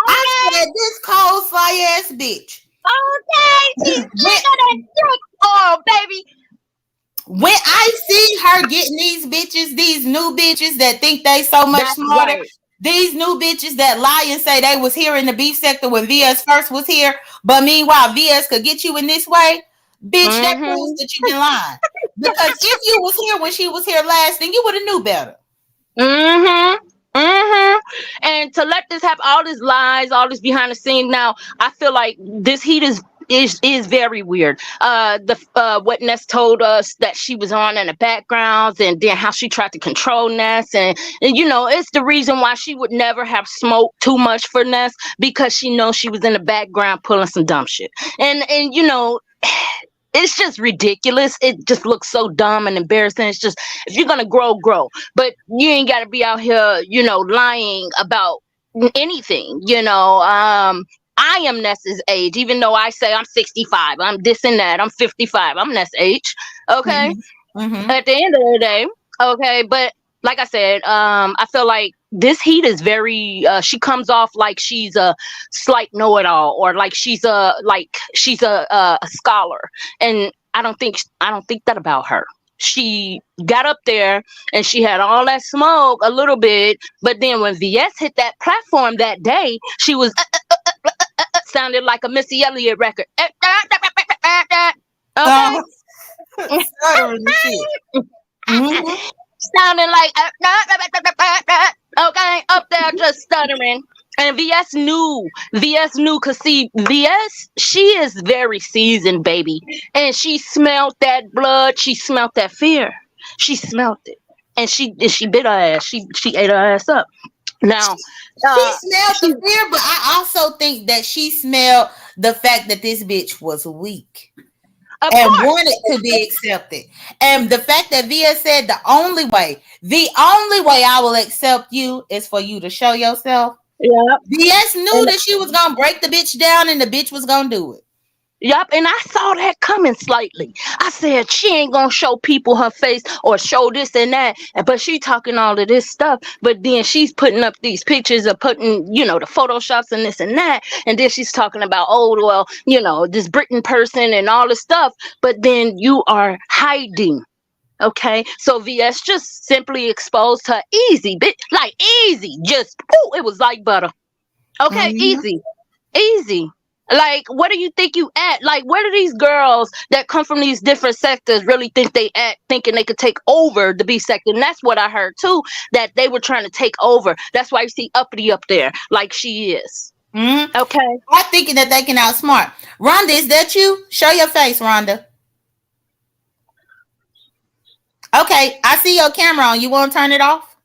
I Okay. said this cold fly ass bitch. Okay, she's When stand on that dick. Oh, baby. when I see her getting these bitches, these new bitches that think they so much That's smarter, right. these new bitches that lie and say they was here in the beef sector when VS first was here, but meanwhile VS could get you in this way, bitch, that proves Mm-hmm. that you've been lying. Because if you was here when she was here last, then you would have knew better. Mm-hmm. Mm-hmm. And to let this happen, all these lies, all this behind the scenes. Now, I feel like this heat is very weird. The what Ness told us that she was on in the backgrounds, and then how she tried to control Ness, and it's the reason why she would never have smoked too much for Ness because she knows she was in the background pulling some dumb shit, and it's just ridiculous. It just looks so dumb and embarrassing. It's just, if you're gonna grow, grow. But you ain't gotta be out here, lying about anything. I am Ness's age, even though I say I'm 65. I'm this and that. I'm 55. I'm Ness age. Okay. Mm-hmm. Mm-hmm. At the end of the day, okay. But like I said, I feel like this heat is very. She comes off like she's a slight know-it-all, or like she's a scholar, and I don't think that about her. She got up there and she had all that smoke a little bit, but then when VS hit that platform that day, she was sounded like a Missy Elliott record. Okay. Uh, stuttering and shit. Mm-hmm. Sounding like okay, up there just stuttering. And VS knew, cause see, VS, she is very seasoned, baby, and she smelled that blood, she smelled that fear, she smelled it, and she bit her ass, she ate her ass up. Now, She uh, smelled she the fear, but I also think that she smelled the fact that this bitch was weak of and course, wanted to be accepted. And the fact that Via said the only way I will accept you is for you to show yourself. yeah. VS knew that she was gonna break the bitch down and the bitch was gonna do it. Yup, and I saw that coming slightly. I said she ain't gonna show people her face or show this and that, but she talking all of this stuff. But then she's putting up these pictures of putting, the photoshops and this and that, and then she's talking about, oh well, this Britain person and all this stuff. But then you are hiding. Okay, so VS just simply exposed her easy, bit like easy, just it was like butter. Okay, Mhm. easy. Easy. Like, what do you think you at? Like, where do these girls that come from these different sectors really think they at, thinking they could take over the B sector? And that's what I heard too, that they were trying to take over. That's why you see Uppity up there, like she is. Mhm. Okay. I'm thinking that they can outsmart. Rhonda, is that you? Show your face, Rhonda. Okay, I see your camera on. You want to turn it off?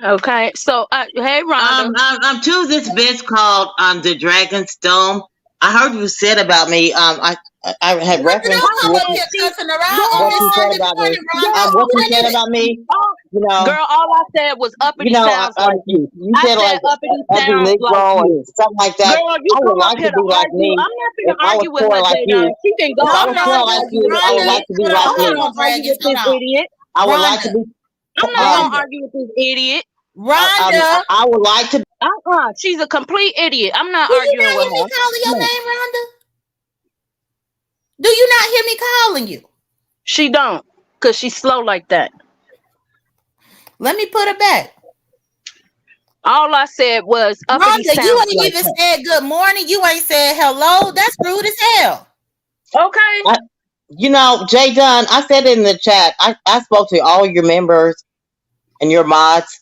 Okay. So, hey, Rhonda. I'm to this bitch called the Dragon's Dome. I heard you said about me. I had Rhonda, reference don't to come Oh, up what here see, cussing around on what this you girl, said Sunday about me. morning, Rhonda. What you Wait a said minute. about me. oh, You know, girl, all I said was Uppity sounds like you. you I said said like Uppity every sounds like Negro and you. something like that. Girl, you I would come up like to here to be like argue. me I'm not if gonna I was argue with poor her, like J.Dunn. you. She can go If I No, on was here poor and Rhonda, like argue you, with I would me. Rhonda, like to be hold like on, I'm not hold you. on, gonna argue Dragons, with hold this on. idiot. I would like to Rhonda, be. I'm not gonna Um, Rhonda, argue with this idiot. Rhonda. I would like to. She's a complete idiot. I'm not Do you arguing not with hear me her. calling your No, name, Rhonda? Do you not hear me calling you? she don't, cause she's slow like that. Let me put it back. All I said was Uppity Rhonda, you sounds ain't like even her. said good morning. You ain't said hello. That's rude as hell. Okay. I, J.Dunn, I said it in the chat. I spoke to all your members and your mods.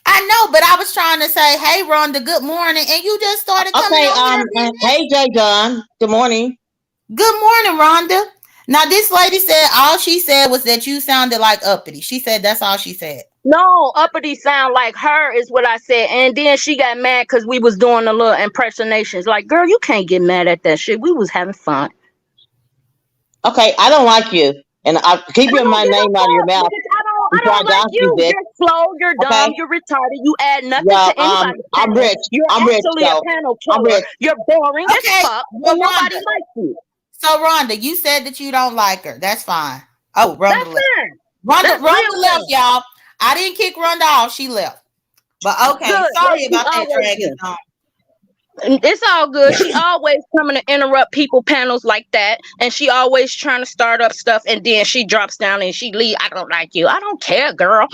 I know, but I was trying to say, hey, Rhonda, good morning. And you just started coming Okay, on here being hey messy. J.Dunn, good morning. Good morning, Rhonda. Now, this lady said all she said was that you sounded like uppity. She said that's all she said. No, Uppity sound like her is what I said, and then she got mad because we was doing a little impersonations. Like, girl, you can't get mad at that shit. We was having fun. Okay, I don't like you, and I keep I don't my give a name out of your fuck mouth because I before I don't like dox you, you. bitch. You're slow, you're Okay, dumb, you're retarded, you add nothing yeah, to anybody's I'm panel. rich. You're I'm rich actually a though. panel I'm killer. rich. You're boring as Okay, fuck, well, and nobody Rhonda. likes you. So, Rhonda, you said that you don't like her. That's fine. Oh, Rhonda That's left. fine. Rhonda, That's real Rhonda left, fine. y'all. I didn't kick Rhonda off. She left. But okay, Good, like sorry she about that, always Dragons. do. And it's all good. She always coming to interrupt people panels like that, and she always trying to start up stuff, and then she drops down and she leave. I don't like you. I don't care, girl.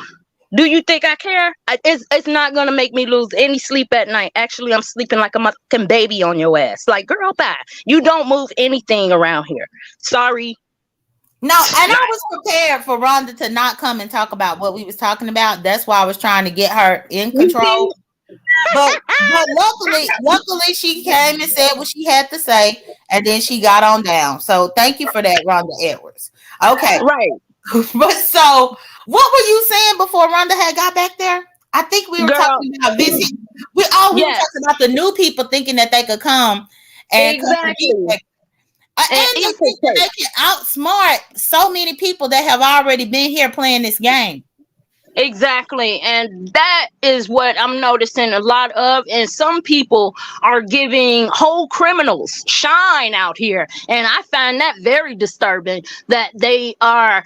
Do you think I care? It's not gonna make me lose any sleep at night. Actually, I'm sleeping like a fucking baby on your ass. Like, girl, bye. You don't move anything around here. Sorry. No, and I was prepared for Rhonda to not come and talk about what we was talking about. That's why I was trying to get her in You see? control. But luckily she came and said what she had to say, and then she got on down. So thank you for that, Rhonda Edwards. Okay, Right, but so what were you saying before Rhonda had got back there? I think we were girl. talking about visit. We were Yes, talking about the new people thinking that they could come and come to be. exactly. And And they think that infiltrate. they can outsmart so many people that have already been here playing this game. Exactly. And that is what I'm noticing a lot of. And some people are giving whole criminals shine out here. And I find that very disturbing that they are,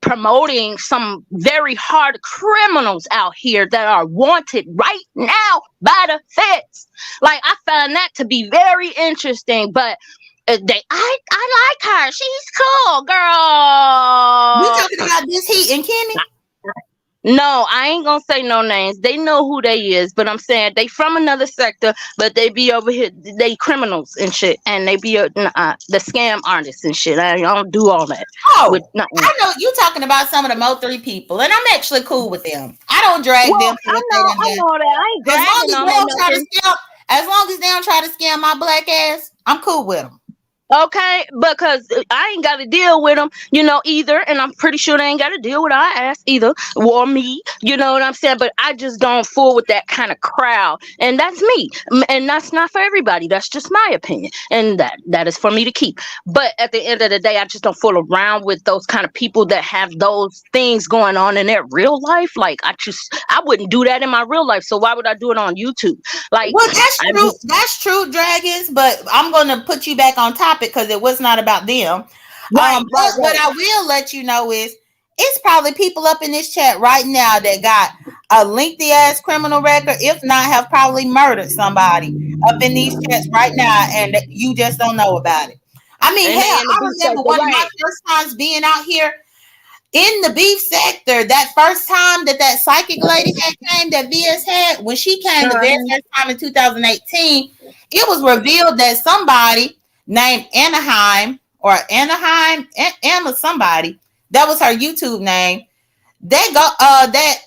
promoting some very hard criminals out here that are wanted right now by the feds. Like, I find that to be very interesting. But I like her. She's cool, You girl. talking about this Heat and Kimmy? No, I ain't gonna say no names. They know who they is, but I'm saying they from another sector, but they be over here. They criminals and shit, and they be the scam artists and shit. I don't do all that with Oh, nothing. I know you talking about some of the Mo3 people, and I'm actually cool with them. I don't drag them Well, for what they done I done. know that. I ain't As long bragging as on they them don't try to nothing. scam, as long as they don't try to scam my black ass, I'm cool with them. Okay, because I ain't got to deal with them, either, and I'm pretty sure they ain't got to deal with our ass either, or me. You know what I'm saying? But I just don't fool with that kind of crowd, and that's me, and that's not for everybody. That's just my opinion, and that is for me to keep. But at the end of the day, I just don't fool around with those kind of people that have those things going on in their real life. Like, I wouldn't do that in my real life. So why would I do it on YouTube? Like, Well, that's I true. just That's true, dragons. But I'm gonna put you back on topic because it was not about them. right, right, But what right. I will let you know is it's probably people up in this chat right now that got a lengthy ass criminal record, if not have probably murdered somebody up in these chats right now, and you just don't know about it. I mean, And they hell, in the I beef remember sector, one of my right? first times being out here in the beef sector, that first time that psychic lady had came, that VS had, when she came the very Uh-huh. first time in 2018, it was revealed that somebody named Anna somebody, that was her YouTube name. That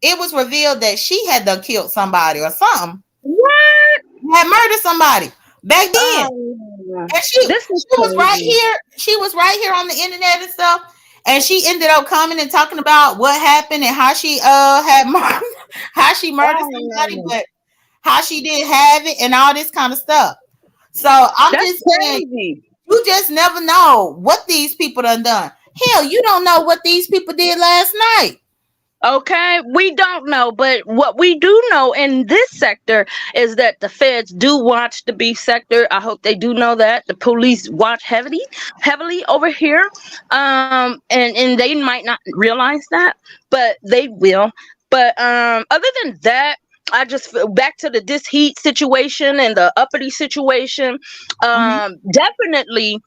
it was revealed that she had done killed somebody or something, What? had murdered somebody back then. And This is she was right crazy. here. She was right here on the internet and stuff. And she ended up coming and talking about what happened and how she had how she murdered somebody, Oh, but how she didn't have it and all this kind of stuff. So I'm that's just saying, crazy. you just never know what these people done. Hell, you don't know what these people did last night. Okay, we don't know, but what we do know in this sector is that the feds do watch the beef sector. I hope they do know that the police watch heavily over here, and they might not realize that, but they will. But other than that, I just feel back to the this heat situation and the uppity situation. Mhm. Definitely,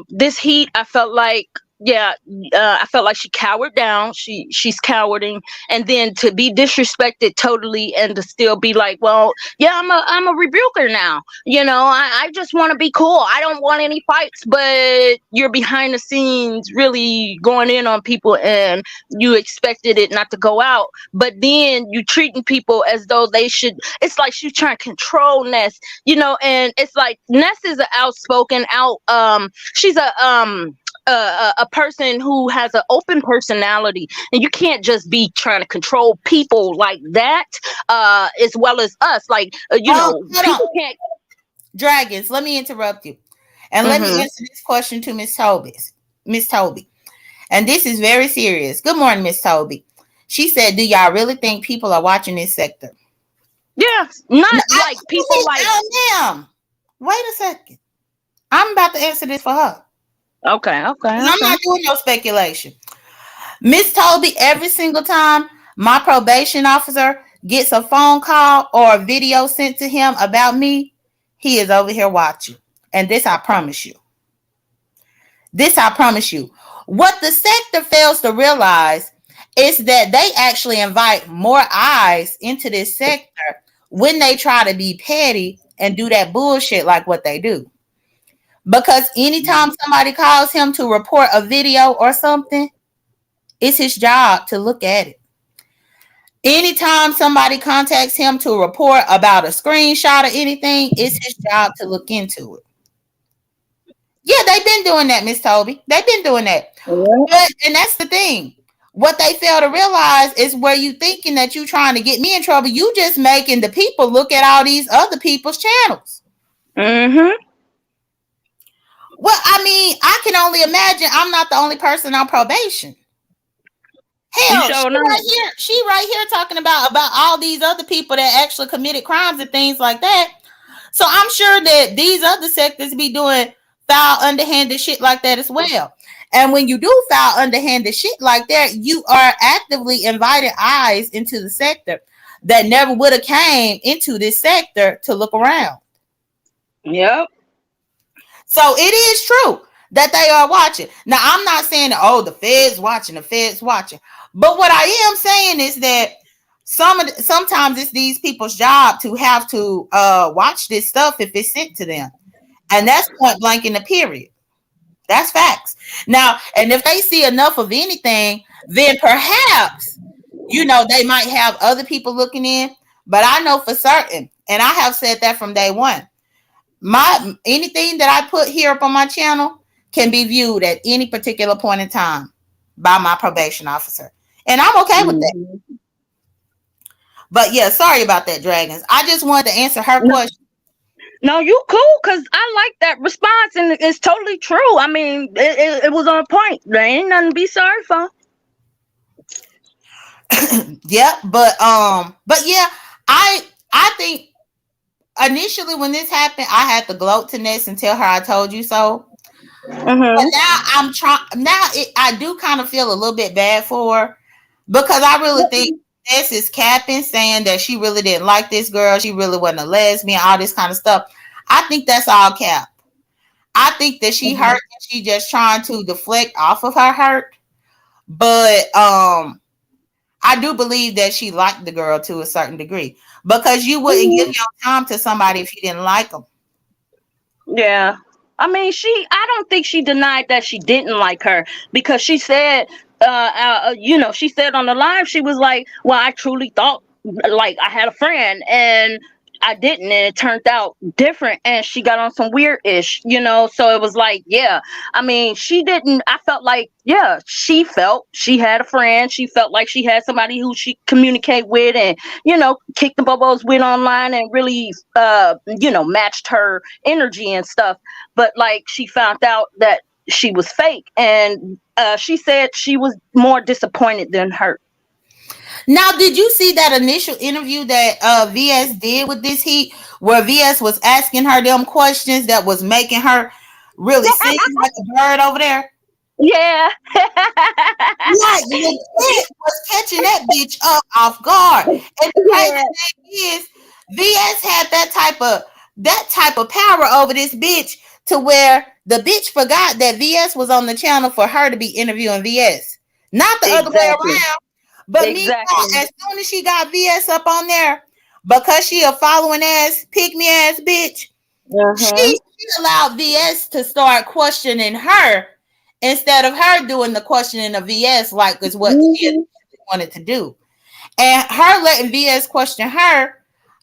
this heat. I felt like, yeah, I felt like she cowered down. She's cowarding, and then to be disrespected totally, and to still be like, well, yeah, I'm a rebuker now. I just want to be cool. I don't want any fights, but you're behind the scenes really going in on people, and you expected it not to go out, but then you treating people as though they should. It's like she's trying to control Ness, and it's like Ness is an outspoken she's a person who has an open personality, and you can't just be trying to control people like that, as well as us, like, Hold on, people can't. dragons. Let me interrupt you, and let me Hmm. answer this question to Miss Toby. And this is very serious. Good morning, Miss Toby. She said, "Do y'all really think people are watching this sector?" Yeah, No, not like people like. ma'am. Wait a second. I'm about to answer this for her. Okay, okay, 'Cause I'm okay. not doing no speculation. Miss Toby, every single time my probation officer gets a phone call or a video sent to him about me, he is over here watching. And this I promise you. This I promise you. What the sector fails to realize is that they actually invite more eyes into this sector when they try to be petty and do that bullshit like what they do. Because anytime somebody calls him to report a video or something, it's his job to look at it. Anytime somebody contacts him to report about a screenshot or anything, it's his job to look into it. Yeah, they've been doing that, Miss Toby. They've been doing that. But and that's the thing. What they fail to realize is where you thinking that you trying to get me in trouble, you just making the people look at all these other people's channels. Mm-hmm. Well, I mean, I can only imagine I'm not the only person on probation. You Hell, sure not. she right here talking about all these other people that actually committed crimes and things like that. So I'm sure that these other sectors be doing foul, underhanded shit like that as well. And when you do foul, underhanded shit like that, you are actively inviting eyes into the sector that never would have came into this sector to look around. Yep. So it is true that they are watching. Now I'm not saying that, oh, the Fed's watching. But what I am saying is that sometimes it's these people's job to have to watch this stuff if it's sent to them. And that's point blank in the period. That's facts. Now, and if they see enough of anything, then perhaps, they might have other people looking in. But I know for certain, and I have said that from day one, my anything that I put here up on my channel can be viewed at any particular point in time by my probation officer. And I'm okay with that. Mm-hmm. But yeah, sorry about that, Dragons. I just wanted to answer her question. No, you cool, because I like that response, and it's totally true. I mean, it was on point. There ain't nothing to be sorry for. Yeah, but yeah, I think initially when this happened, I had to gloat to Ness and tell her I told you so. But Mm-hmm. now I'm trying. I do kind of feel a little bit bad for her because I really think Ness is capping, saying that she really didn't like this girl. She really wasn't a lesbian. All this kind of stuff. I think that's all cap. I think that she hurt and she just trying to deflect off of her hurt. But I do believe that she liked the girl to a certain degree because you wouldn't give your time to somebody if you didn't like them. Yeah. I mean, I don't think she denied that she didn't like her, because she said, she said on the live, she was like, well, I truly thought like I had a friend, and I didn't, and it turned out different, and she got on some weird ish, so it was like, yeah, I mean, she didn't, I felt like, yeah, she felt she had a friend, she felt like she had somebody who she communicate with, and kick the bubbles with online, and really matched her energy and stuff. But like, she found out that she was fake, and she said she was more disappointed than hurt. Now, did you see that initial interview that VS did with this heat, where VS was asking her them questions that was making her really sing like a bird over there? Yeah. Like legit was catching that bitch up off guard. And the crazy Yeah. thing is, VS had that type of power over this bitch to where the bitch forgot that VS was on the channel for her to be interviewing VS, not the other way Exactly. around. But meanwhile, Exactly. as soon as she got VS up on there, because she a following ass, pick me ass bitch, Uh-huh. she allowed VS to start questioning her instead of her doing the questioning of VS like is what she had Hmm. wanted to do. And her letting VS question her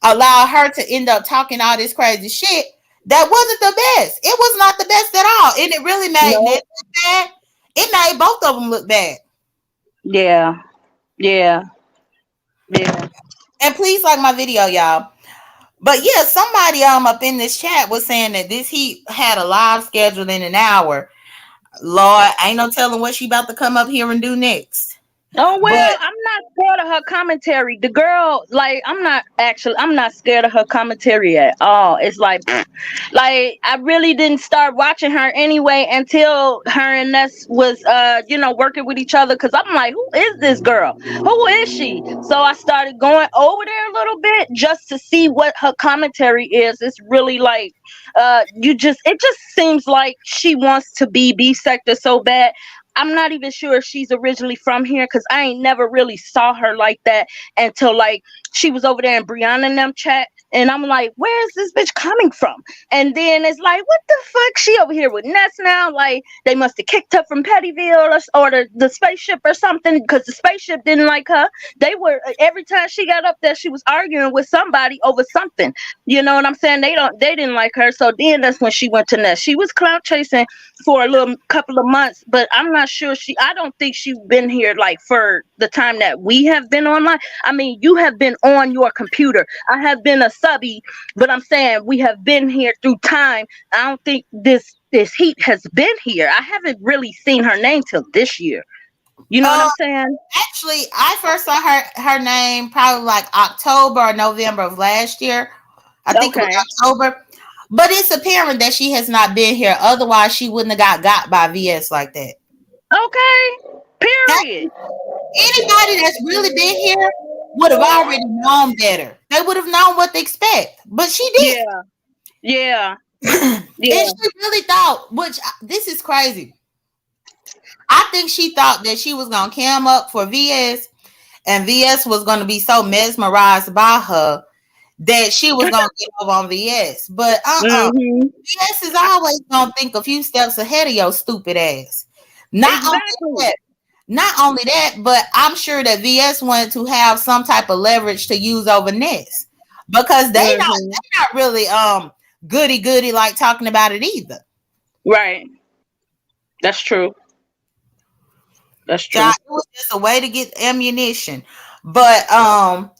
allowed her to end up talking all this crazy shit that wasn't the best. It was not the best at all. And it really made Ned No. look bad. It made both of them look bad. Yeah. Yeah. Yeah. And please like my video, y'all. But yeah, somebody up in this chat was saying that this heat had a live scheduled in an hour. Lord, ain't no telling what she about to come up here and do next. Oh well, But I'm not scared of her commentary. The girl, like, I'm not scared of her commentary at all. It's like, like, I really didn't start watching her anyway until her and Ness was working with each other, because I'm like, who is this girl? Who is she? So I started going over there a little bit just to see what her commentary is. It's really like, it just seems like she wants to be B sector so bad. I'm not even sure if she's originally from here, because I ain't never really saw her like that until like she was over there in Brianna and them chat. And I'm like, where is this bitch coming from? And then it's like, what the fuck? She over here with Ness now? Like, they must have kicked her from Pettyville, or the spaceship or something, because the spaceship didn't like her. They were, every time she got up there, she was arguing with somebody over something. You know what I'm saying? They didn't like her. So then that's when she went to Ness. She was clout chasing for a little couple of months, but I'm not sure I don't think she's been here like for the time that we have been online. I mean, you have been on your computer. I have been a subby, but I'm saying we have been here through time. I don't think this heat has been here. I haven't really seen her name till this year. You know what Uh, I'm saying? Actually, I first saw her name probably like October or November of last year. I think it was Okay. October. But it's apparent that she has not been here. Otherwise, she wouldn't have got by VS like that. Okay. Period. Anybody that's really been here would have already known better. They would have known what to expect. But she Yeah. Yeah. didn't. And Yeah. she really thought, which this is crazy. I think she thought that she was gonna cam up for VS, and VS was gonna be so mesmerized by her that she was gonna get over on VS. But Mhm. VS is always gonna think a few steps ahead of your stupid ass. Not only Exactly. that, not only that, but I'm sure that VS wanted to have some type of leverage to use over Ness because Mhm. they not really goody goody like talking about it either. Right. That's true. That's Child, true. it was just a way to get ammunition. But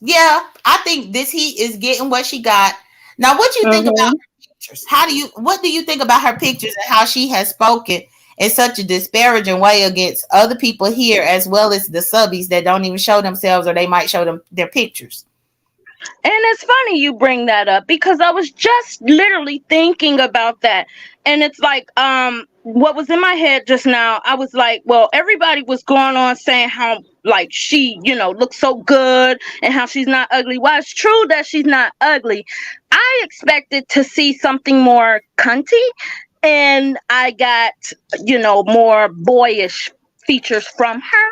yeah, I think this heat is getting what she got. Now, what do you think about Mhm. her pictures? What do you think about her pictures and how she has spoken in such a disparaging way against other people here as well as the subbies that don't even show themselves or they might show them their pictures? And it's funny you bring that up because I was just literally thinking about that. And it's like, what was in my head just now, I was like, well, everybody was going on saying how like she, looks so good and how she's not ugly. While it's true that she's not ugly, I expected to see something more cunty, and I got, more boyish features from her.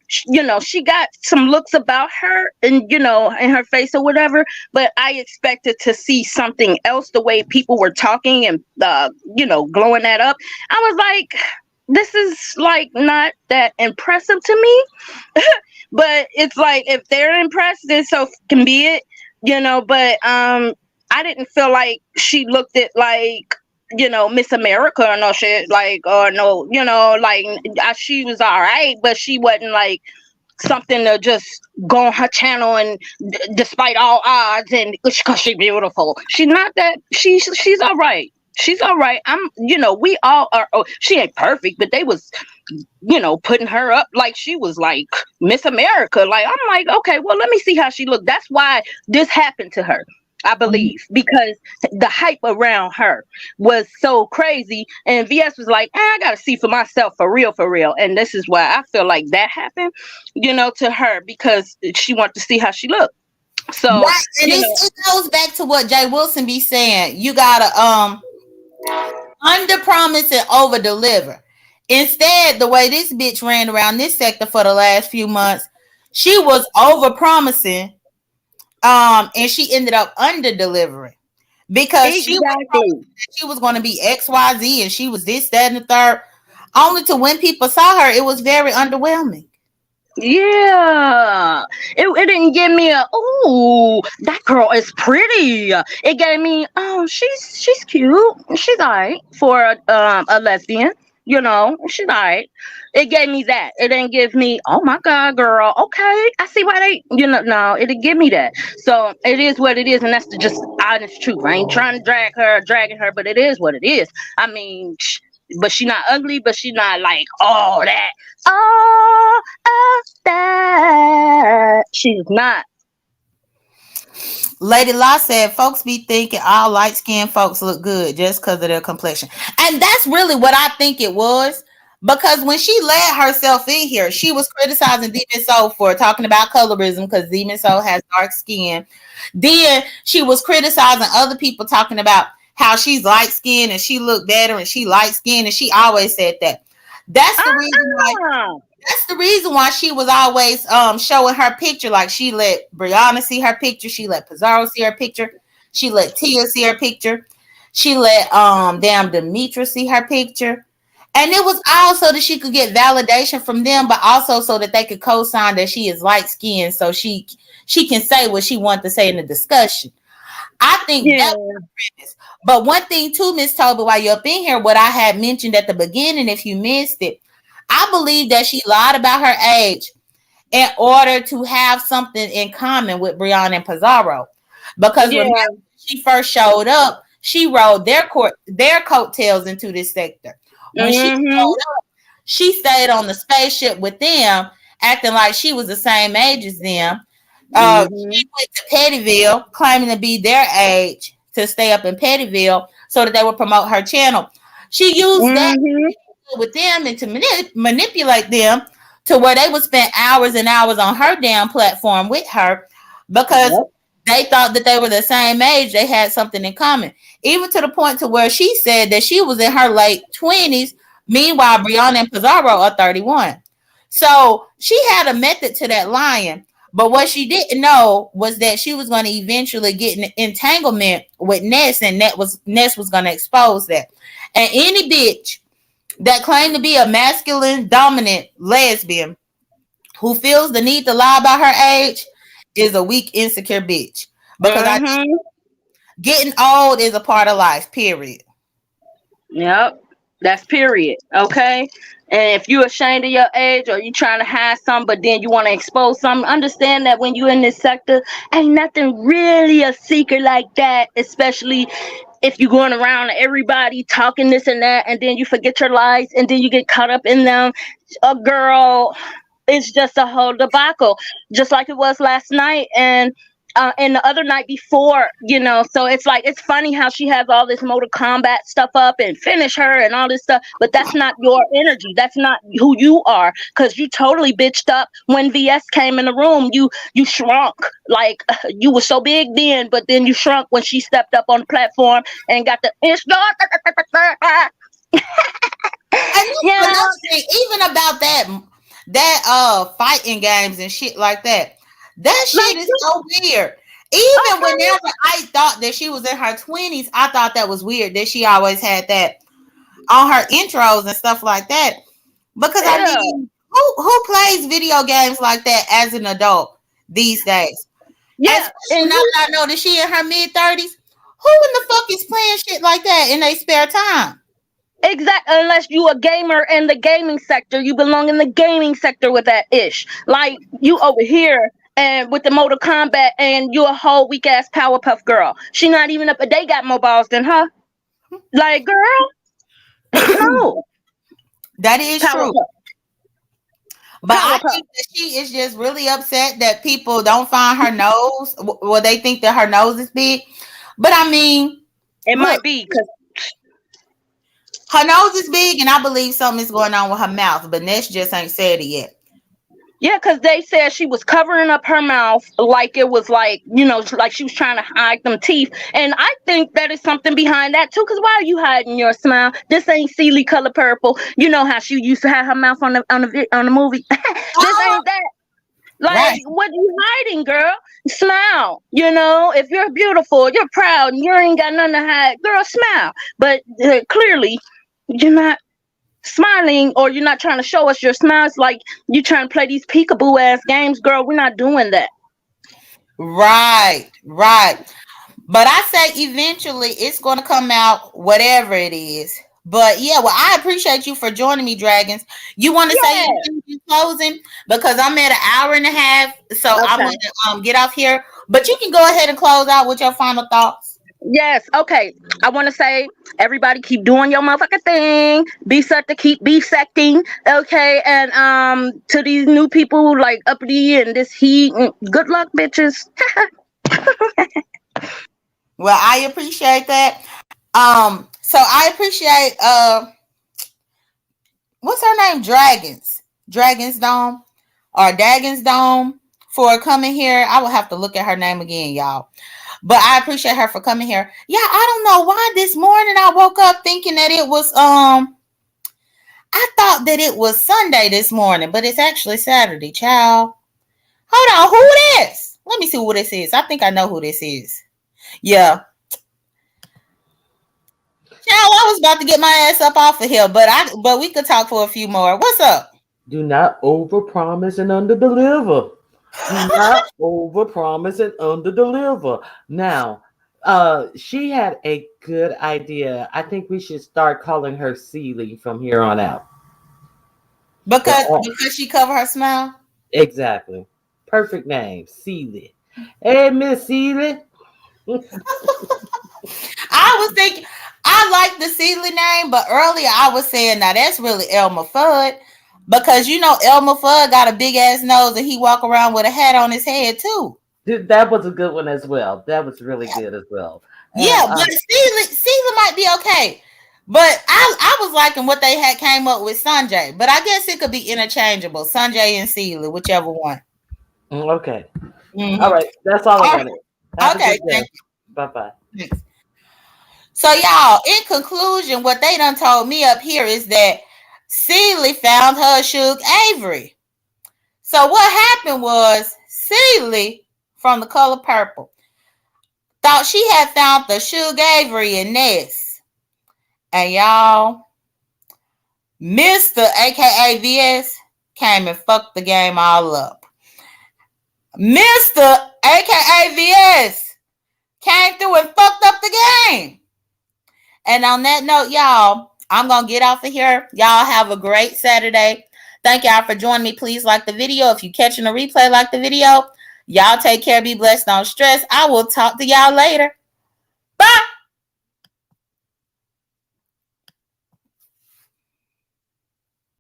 She got some looks about her and in her face or whatever, but I expected to see something else. The way people were talking and glowing that up, I was like, this is like not that impressive to me. But it's like, if they're impressed, then so can be it, but I didn't feel like she looked at like, Miss America or no shit, like, or no, like, she was all right, but she wasn't like something to just go on her channel and despite all odds and because she's beautiful. She's not that. She's all right. She's all right. We all are. Oh, she ain't perfect, but they was, putting her up like she was like Miss America. Like, I'm like, okay, well, let me see how she looked. That's why this happened to her, I believe, because the hype around her was so crazy. And VS was like, I gotta see for myself, for real, for real. And this is why I feel like that happened, to her, because she wanted to see how she looked. So, Right, and it goes back to what Jay Wilson be saying. You gotta under promise and over deliver. Instead, the way this bitch ran around this sector for the last few months, she was over promising, and she ended up under delivering because she was exactly. promising that she was going to be XYZ and she was this, that, and the third. Only to when people saw her, it was very underwhelming. Yeah, it didn't give me a, oh, that girl is pretty. It gave me, oh, she's cute. She's alright for a lesbian. She's alright. It gave me that. It didn't give me, oh my god, girl. Okay, I see why they. No, it didn't give me that. So it is what it is, and that's the just honest truth. I ain't trying to dragging her, but it is what it is. I mean, but she not ugly, but she not like all that. All of that. She's not. Lady Law said, folks be thinking all light skinned folks look good just because of their complexion. And that's really what I think it was. Because when she led herself in here, she was criticizing Demon Soul for talking about colorism because Demon Soul has dark skin. Then she was criticizing other people talking about how she's light skinned and she looked better and she light skinned, and she always said that. That's the reason why Uh-uh. that's the reason why she was always showing her picture. Like she let Brianna see her picture, she let Pizarro see her picture, she let Tia see her picture, she let damn Demetra see her picture. And it was all so that she could get validation from them, but also so that they could co-sign that she is light skinned, so she can say what she wanted to say in the discussion. I think that was Yeah. the premise. But one thing too, Miss Toby, while you're up in here, what I had mentioned at the beginning, if you missed it, I believe that she lied about her age in order to have something in common with Brianna and Pizarro. Because remember, Yeah. when she first showed up, she rode their coattails into this sector. When she Mm-hmm. showed up, she stayed on the spaceship with them, acting like she was the same age as them. She Mhm. went to Pettyville, claiming to be their age to stay up in Pettyville so that they would promote her channel. She used that Mhm. with them and to manipulate them to where they would spend hours and hours on her damn platform with her because Yep. they thought that they were the same age. They had something in common. Even to the point to where she said that she was in her late 20s. Meanwhile, Brianna and Pizarro are 31. So she had a method to that lying. But what she didn't know was that she was going to eventually get an entanglement with Ness, and Ness was going to expose that. And any bitch that claim to be a masculine dominant lesbian who feels the need to lie about her age is a weak, insecure bitch. Because I think Mhm. getting old is a part of life, period. Yep. That's period. Okay. And if you're ashamed of your age or you trying to hide something, but then you want to expose something, understand that when you're in this sector, ain't nothing really a secret like that, especially if you're going around everybody talking this and that, and then you forget your lies, and then you get caught up in them. A girl, it's just a whole debacle, just like it was last night and the other night before, so it's like it's funny how she has all this Mortal Kombat stuff up and finish her and all this stuff, but that's not your energy, that's not who you are, because you totally bitched up when VS came in the room. You shrunk, like you were so big then, but then you shrunk when she stepped up on the platform and got the And that's yeah, another thing, even about that fighting games and shit like that. That like, shit is so weird. Even okay, whenever I thought that she was in her 20s, I thought that was weird that she always had that on her intros and stuff like that. Because I yeah, mean, who plays video games like that as an adult these days? yeah, Especially and now that I know that she in her mid 30s. Who in the fuck is playing shit like that in their spare time? exact, unless you a gamer in the gaming sector, you belong in the gaming sector with that ish. Like you over here and with the Mortal Kombat, and you a whole weak ass Powerpuff Girl. She not even up. They got more balls than her. Like girl, no, That is true. Powerpuff, But I Powerpuff. think that she is just really upset that people don't find her nose. Well, they think that her nose is big. But I mean, It look, might be because her nose is big, and I believe something is going on with her mouth. But Ness just ain't said it yet. yeah, because they said she was covering up her mouth like it was like, like she was trying to hide them teeth. And I think that is something behind that too. Because why are you hiding your smile? This ain't Sealy color purple. You know how she used to have her mouth on the movie. This Oh, ain't that. Like, right. what you hiding, girl? Smile. If you're beautiful, you're proud, and you ain't got nothing to hide, girl, smile. But clearly, you're not smiling, or you're not trying to show us your smile. It's like you trying to play these peekaboo ass games, girl. We're not doing that. Right, right. But I say eventually it's going to come out, whatever it is. But yeah, well, I appreciate you for joining me, Dragons. You want to say Yeah. anything in closing? Because I'm at an hour and a half, so I'm going Okay. to get off here. But you can go ahead and close out with your final thoughts. Yes. Okay. I want to say, everybody, keep doing your motherfucking thing. Be set to keep bisecting. Okay. And to these new people who like uppity and this heat, good luck, bitches. Well, I appreciate that. So I appreciate what's her name? Dragons Dome or Daggins Dome for coming here. I will have to look at her name again, y'all. But I appreciate her for coming here. Yeah, I don't know why this morning I woke up thinking that it was I thought that it was Sunday this morning, but it's actually Saturday, child. Hold on, who this? Let me see who this is. I think I know who this is. Yeah. Child, I was about to get my ass up off of here, but we could talk for a few more. What's up? Do not overpromise and underdeliver. Do not overpromise and underdeliver. Now, she had a good idea. I think we should start calling her Sealy from here on out. For all, Because she covered her smile. exactly. Perfect name, Sealy. Hey, Miss Sealy. I was thinking, I like the Sealy name, but earlier I was saying now that's really Elmer Fudd. Because you know Elmer Fudd got a big ass nose and he walk around with a hat on his head too. Dude, that was a good one as well. That was really good as well. And Yeah, but Sealy might be okay. But I was liking what they had came up with Sanjay. But I guess it could be interchangeable. Sanjay and Sealy, whichever one. okay. All Mm-hmm. right. That's all I All wanted. Have right. a good Okay, day. thank Bye bye. you. Thanks. So y'all, in conclusion, what they done told me up here is that Sealy found her Suge Avery. So what happened was Sealy from the color purple thought she had found the Suge Avery in Ness. And y'all, Mr. AKA VS came and fucked the game all up. Mr. AKA VS came through and fucked up the game. And on that note, y'all, I'm going to get off of here. Y'all have a great Saturday. Thank y'all for joining me. Please like the video. If you're catching a replay, like the video. Y'all take care. Be blessed. Don't stress. I will talk to y'all later. Bye.